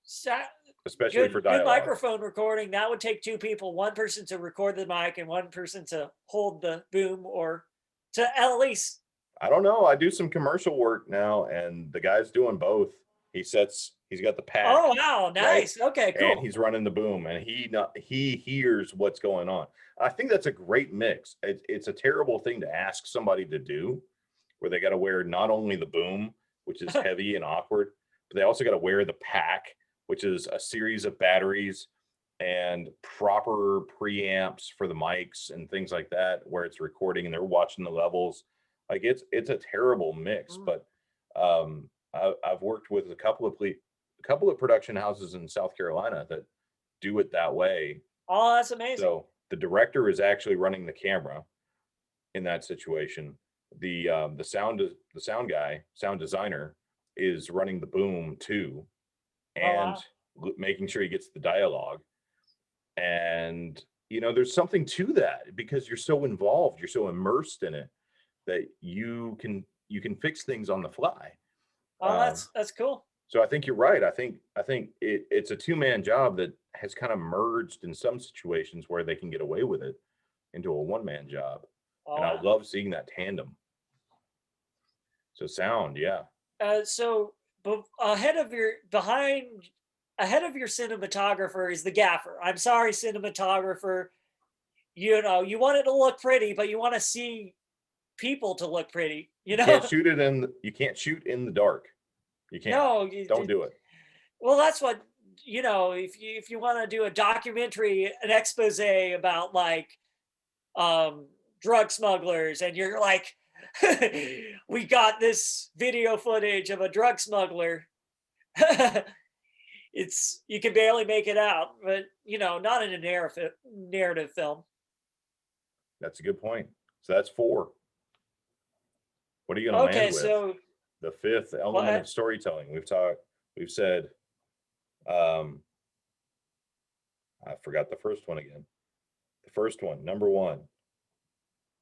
sa- especially for good dialogue. microphone recording. That would take two people, one person to record the mic and one person to hold the boom, or to at least. I don't know. I do some commercial work now, and the guy's doing both. He's got the pack, Oh wow, right? nice. Okay, And cool. he's running the boom, and he hears what's going on. I think that's a great mix. It's a terrible thing to ask somebody to do, where they got to wear not only the boom, which is heavy and awkward, but they also got to wear the pack, which is a series of batteries and proper preamps for the mics and things like that, where it's recording and they're watching the levels. Like it's a terrible mix. Mm. But I've worked with a couple of production houses in South Carolina that do it that way. Oh, that's amazing. So the director is actually running the camera in that situation. The sound guy, sound designer, is running the boom too, Oh and wow. making sure he gets the dialogue. And there's something to that because you're so involved, you're so immersed in it that you can fix things on the fly. Oh, Um, that's cool. so I think you're right. I think it's a two-man job that has kind of merged in some situations where they can get away with it into a one-man job. Oh And I wow. love seeing that tandem. So sound, yeah. So ahead of your behind ahead of your cinematographer is the gaffer. I'm sorry, cinematographer. You know, you want it to look pretty, but you want to see people to look pretty. You know, You can't shoot in the dark. You can't. no, Don't do it. well, that's what if you want to do a documentary, an expose about like um, drug smugglers, and you're like, we got this video footage of a drug smuggler. It's you can barely make it out, but not in a narrative film. That's a good point. So that's four. What are you going to land Okay, with? so The fifth element of what storytelling. We've said, um, I forgot the first one again. The first one, number one,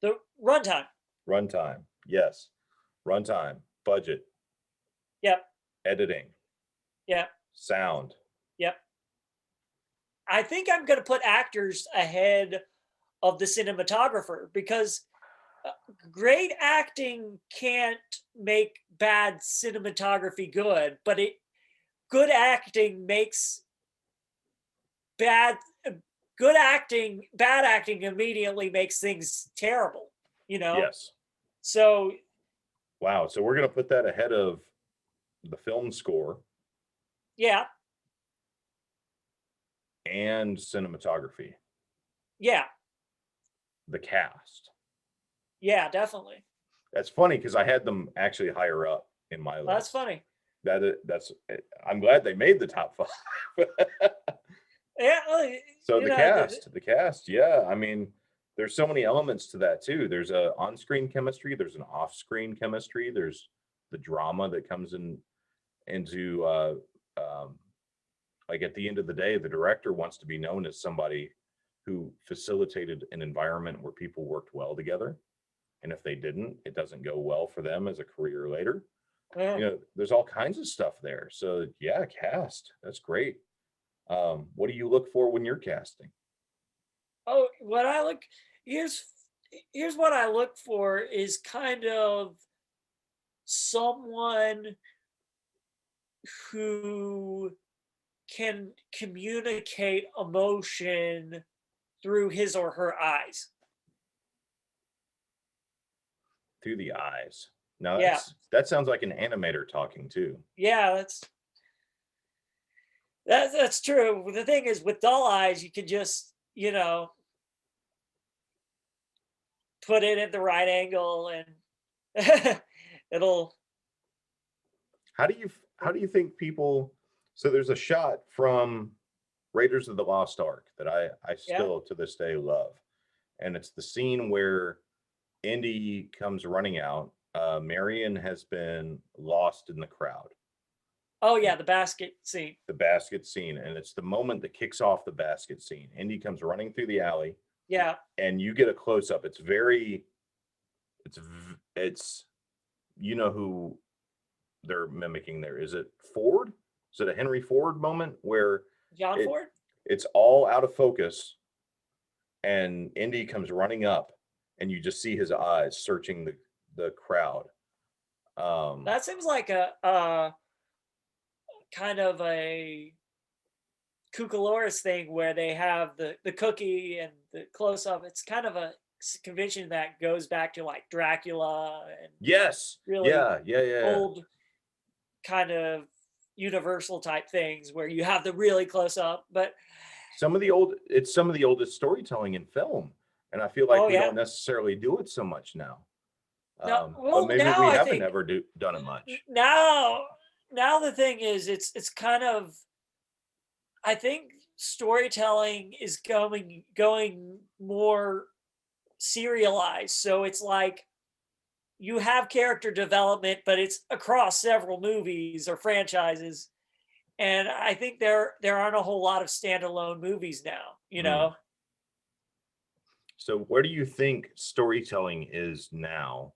the runtime. runtime. Yes. Runtime, budget, Yep, editing, yep, sound. yep. I think I'm going to put actors ahead of the cinematographer because uh, great acting can't make bad cinematography good, but it good acting makes bad bad acting immediately makes things terrible, you know? Yes. So, Wow. So we're going to put that ahead of the film score yeah, and cinematography, yeah, the cast. yeah, definitely. That's funny because I had them actually higher up in my Well, that's list. funny. I'm glad they made the top five. Yeah, well, So you know, the, the cast, yeah. I mean, there's so many elements to that too. There's a on-screen chemistry, there's an off-screen chemistry, there's the drama that comes into um, like at the end of the day, the director wants to be known as somebody who facilitated an environment where people worked well together. And if they didn't, it doesn't go well for them as a career later. uh, There's all kinds of stuff there. So yeah, cast. That's great. What do you look for when you're casting? oh, what I look here's here's what I look for is kind of someone who can communicate emotion through his or her eyes. Through the eyes. Now Yeah. that sounds like an animator talking too. Yeah, that's true. The thing is, with dull eyes, you can just, put it at the right angle and it'll. How do you think people, so there's a shot from Raiders of the Lost Ark that I Yeah. still to this day love. And it's the scene where Indy comes running out. Marion has been lost in the crowd. Oh yeah, the basket scene. The basket scene, and it's the moment that kicks off the basket scene. Indy comes running through the alley, Yeah. and you get a close up. It's you know who they're mimicking there. Is it Ford? Is it a Henry Ford moment where John it Ford? it's all out of focus and Indy comes running up and you just see his eyes searching the crowd. That seems like a kind of a Cucaloris thing where they have the cookie and the close up. It's kind of a convention that goes back to like Dracula and Yes. really Yeah. old kind of universal type things where you have the really close up. But It's some of the oldest storytelling in film, and I feel like oh we yeah, don't necessarily do it so much now. no, But well maybe now we I haven't think ever done it much. now the thing is it's kind of, I think storytelling is going more serialized. So it's like you have character development, but it's across several movies or franchises. And I think there aren't a whole lot of standalone movies now, Mm. So where do you think storytelling is now,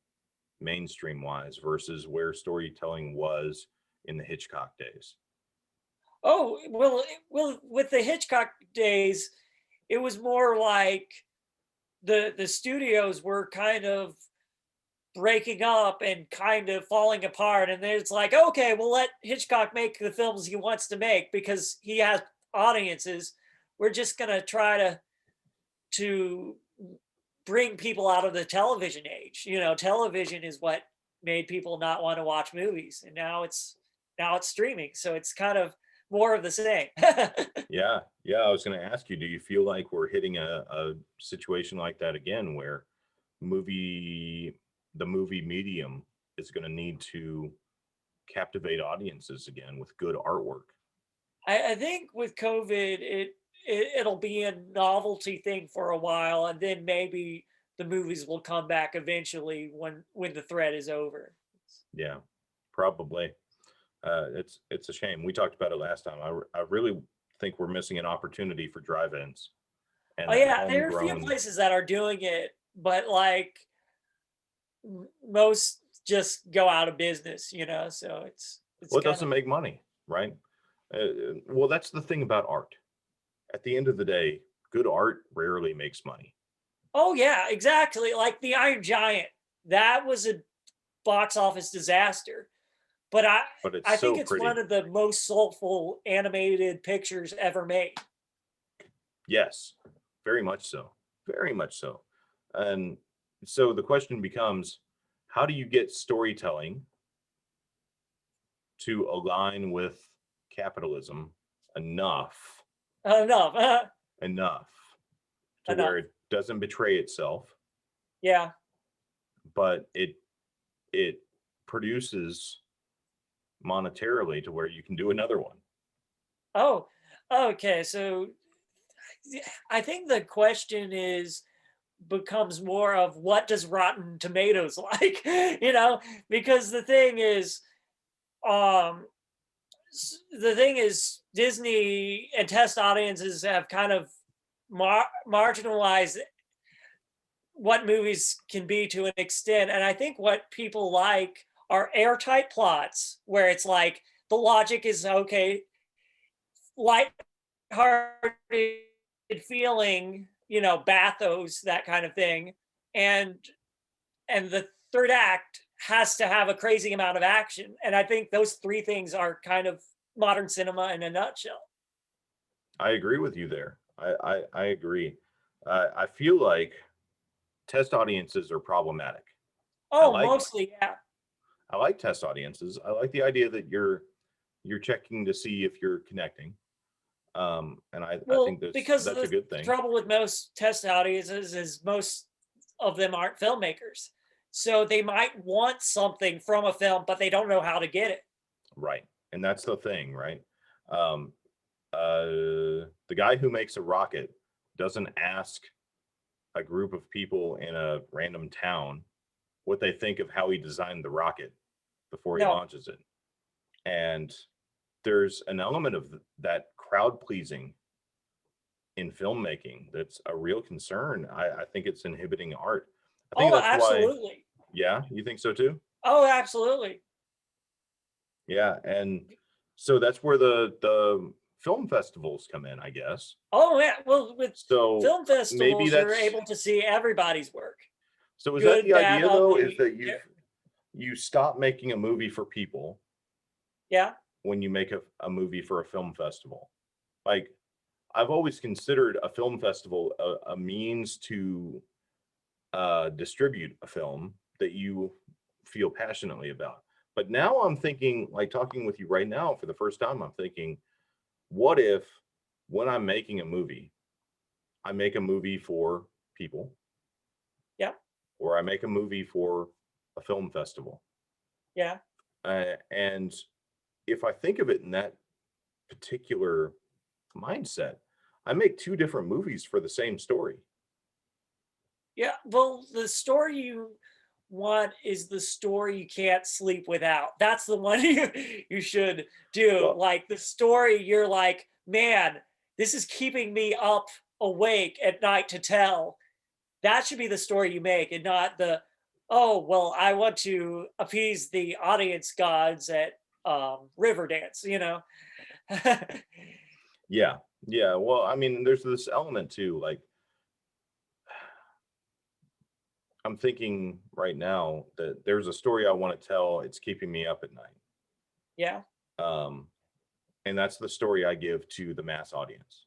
mainstream wise, versus where storytelling was in the Hitchcock days? Oh, well, with the Hitchcock days, it was more like the studios were kind of breaking up and kind of falling apart, and then it's like, okay, we'll let Hitchcock make the films he wants to make because he has audiences. We're just gonna try to bring people out of the television age. Television is what made people not want to watch movies, and now it's streaming, so it's kind of more of the same. Yeah, I was going to ask you, do you feel like we're hitting a situation like that again where movie the movie medium is going to need to captivate audiences again with good artwork? I think with COVID, it'll be a novelty thing for a while, and then maybe the movies will come back eventually when the threat is over. Yeah, probably. It's a shame. We talked about it last time. I really think we're missing an opportunity for drive-ins and Oh that yeah, there are a few homegrown. places that are doing it, but like most just go out of business. So it's Well, it kind doesn't of. make money, right? Well, that's the thing about art. At the end of the day, good art rarely makes money. Oh yeah, exactly. Like the Iron Giant, that was a box office disaster. But But it's I think so it's one pretty. of the most soulful animated pictures ever made. Yes, very much so. Very much so. And so the question becomes, how do you get storytelling to align with capitalism enough, Enough. enough to where Enough. it doesn't betray itself, Yeah. but it produces monetarily to where you can do another one? Oh, okay. So I think the question is becomes more of what does Rotten Tomatoes like? Because um the thing is Disney and test audiences have kind of marginalized what movies can be to an extent. And I think what people like are airtight plots where it's like the logic is okay, light-hearted feeling, bathos, that kind of thing. And the third act has to have a crazy amount of action. And I think those three things are kind of modern cinema in a nutshell. I agree with you there. I agree. I feel like test audiences are problematic. I Oh, like mostly, yeah. I like test audiences. I like the idea that you're checking to see if you're connecting. And I think Well, because that's a the good thing. trouble with most test audiences is most of them aren't filmmakers. So they might want something from a film, but they don't know how to get it. Right. And that's the thing, right? Um, the guy who makes a rocket doesn't ask a group of people in a random town what they think of how he designed the rocket before he No. launches it. And there's an element of that crowd pleasing in filmmaking that's a real concern. I think it's inhibiting art. I think Oh, that's why, absolutely. yeah, you think so too? Oh, absolutely. Yeah. And so that's where the film festivals come in, I guess. Oh, yeah. Well, with So film maybe festivals, you're that's able to see everybody's work, so is that good, the bad, idea though, is ugly. that you stop making a movie for people Yeah. when you make a movie for a film festival. Like I've always considered a film festival a means to distribute a film that you feel passionately about. But now I'm thinking, like talking with you right now for the first time, I'm thinking, what if when I'm making a movie, I make a movie for people Yeah. or I make a movie for a film festival? Yeah. And if I think of it in that particular mindset, I make two different movies for the same story. Yeah. Well, the story you want is the story you can't sleep without. That's the one you should do. Well, Like the story you're like, man, this is keeping me up awake at night to tell. That should be the story you make, and not the, oh, well, I want to appease the audience gods at Riverdance, you know? yeah, yeah. Well, I mean, there's this element too. Like I'm thinking right now that there's a story I want to tell. It's keeping me up at night. Yeah. Um, and that's the story I give to the mass audience.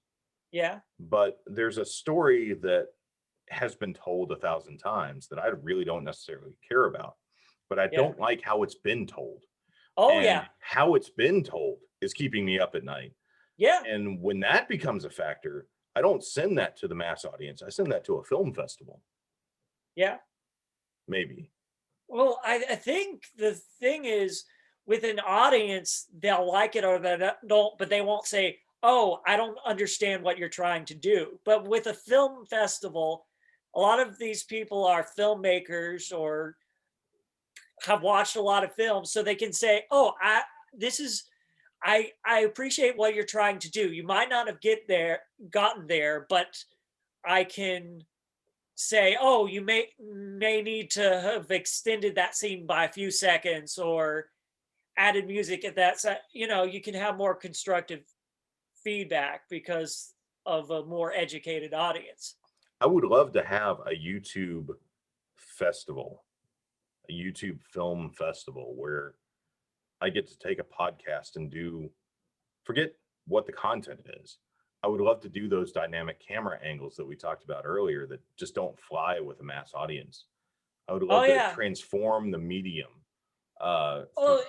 Yeah. But there's a story that has been told 1,000 times that I really don't necessarily care about, but I Yeah. don't like how it's been told. Oh, And yeah. how it's been told is keeping me up at night. Yeah. And when that becomes a factor, I don't send that to the mass audience. I send that to a film festival, Yeah. maybe. Well, I think the thing is, with an audience, they'll like it or they don't, but they won't say, oh, I don't understand what you're trying to do. But with a film festival, a lot of these people are filmmakers or have watched a lot of films, so they can say, "Oh, this is I appreciate what you're trying to do. You might not have gotten there, but I can say, oh, you may need to have extended that scene by a few seconds or added music at that set. You know, you can have more constructive feedback because of a more educated audience." I would love to have a YouTube festival, a YouTube film festival where I get to take a podcast and do forget what the content is. I would love to do those dynamic camera angles that we talked about earlier that just don't fly with a mass audience. I would Oh love to yeah. transform the medium. Well,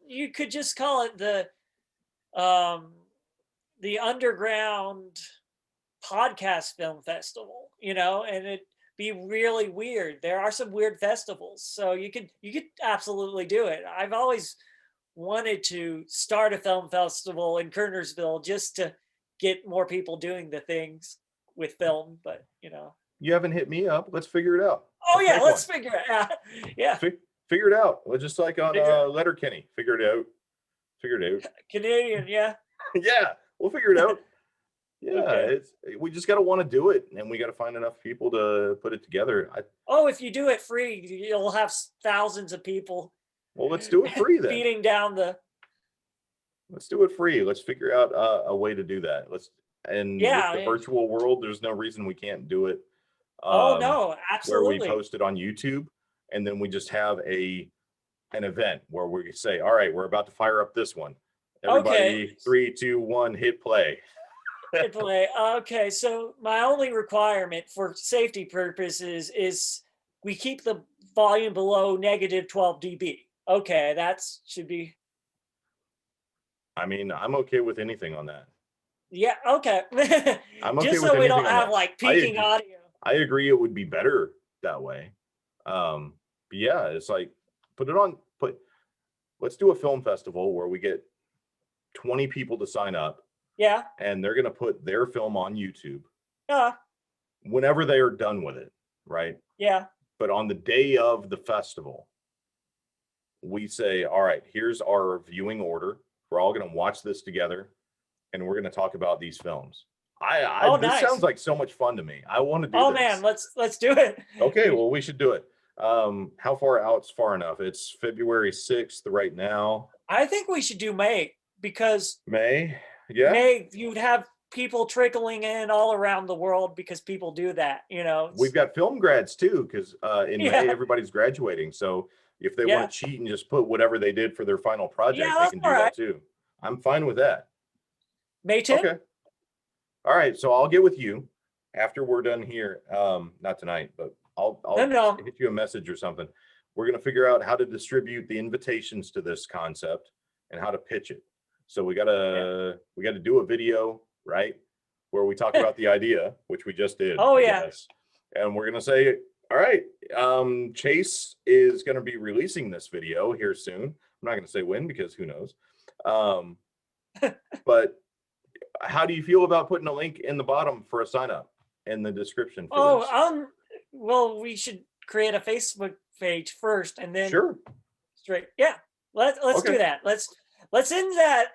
you could just call it um, the underground podcast film festival, you know, and it be really weird. There are some weird festivals, so you could absolutely do it. I've always wanted to start a film festival in Kernersville just to get more people doing the things with film, but you know. You haven't hit me up. Let's figure it out. Oh Let's yeah, make one. let's figure it out. Yeah, Figure it out. Well, just like on figure it. Letterkenny. Figure it out. Figure it out. Canadian, yeah. Yeah, we'll figure it out. Yeah, Okay. it's we just got to want to do it, and we got to find enough people to put it together. Oh, if you do it free, you'll have thousands of people Well, let's do it free then. beating down the. Let's do it free. Let's figure out a way to do that. And with Yeah. the virtual world, there's no reason we can't do it. Oh Um, no, where we absolutely. post it on YouTube, and then we just have an event where we say, "All right, we're about to fire up this one. Okay. Everybody, 3, 2, 1, hit play." It's like, okay, so my only requirement for safety purposes is we keep the volume below negative 12 dB. Okay, that should be, I mean, I'm okay with anything on that. yeah, okay. I'm okay Just with so we don't anything on have that. like I peaking agree. audio. I agree it would be better that way. But yeah, it's like let's do a film festival where we get 20 people to sign up Yeah, and they're gonna put their film on YouTube yeah, whenever they are done with it, right? yeah, But on the day of the festival, we say, all right, here's our viewing order. We're all gonna watch this together and we're gonna talk about these films. oh, This nice. sounds like so much fun to me. I want to do Oh man, this. let's do it. Okay, well, we should do it. How far out's far enough? It's February 6th right now. I think we should do May, because May, yeah. May you'd have people trickling in all around the world because people do that, you know. We've got film grads too, because in May Yeah, everybody's graduating. So if they want yeah, to cheat and just put whatever they did for their final yeah, project, they that's can all do right. that too. I'm fine with that. May 10th? Okay. All right. So I'll get with you after we're done here. Not tonight, but No, I'll no. hit you a message or something. We're gonna figure out how to distribute the invitations to this concept and how to pitch it. So Yeah. we gotta do a video, right? Where we talk about the idea, which we just did, Oh I yeah. guess. And we're gonna say, all right, Chase is gonna be releasing this video here soon. I'm not gonna say when because who knows. Um, but how do you feel about putting a link in the bottom for a sign up in the description for Oh, this? well, we should create a Facebook page first and then Sure. straight. Yeah. Let's Okay. do that. Let's end that,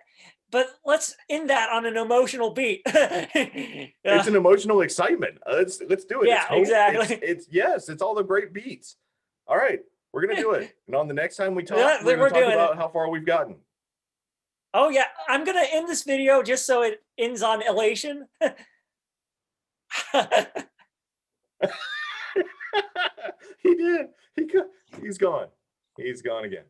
but let's end that on an emotional beat. It's Yeah. an emotional excitement. Let's do it. It's Yeah, hope. exactly. It's yes. It's all the great beats. All right, we're gonna do it. And on the next time we talk, Yeah, we're gonna we're talk doing it. about how far we've gotten. Oh yeah, I'm gonna end this video just so it ends on elation. He did. He's gone. He's gone again.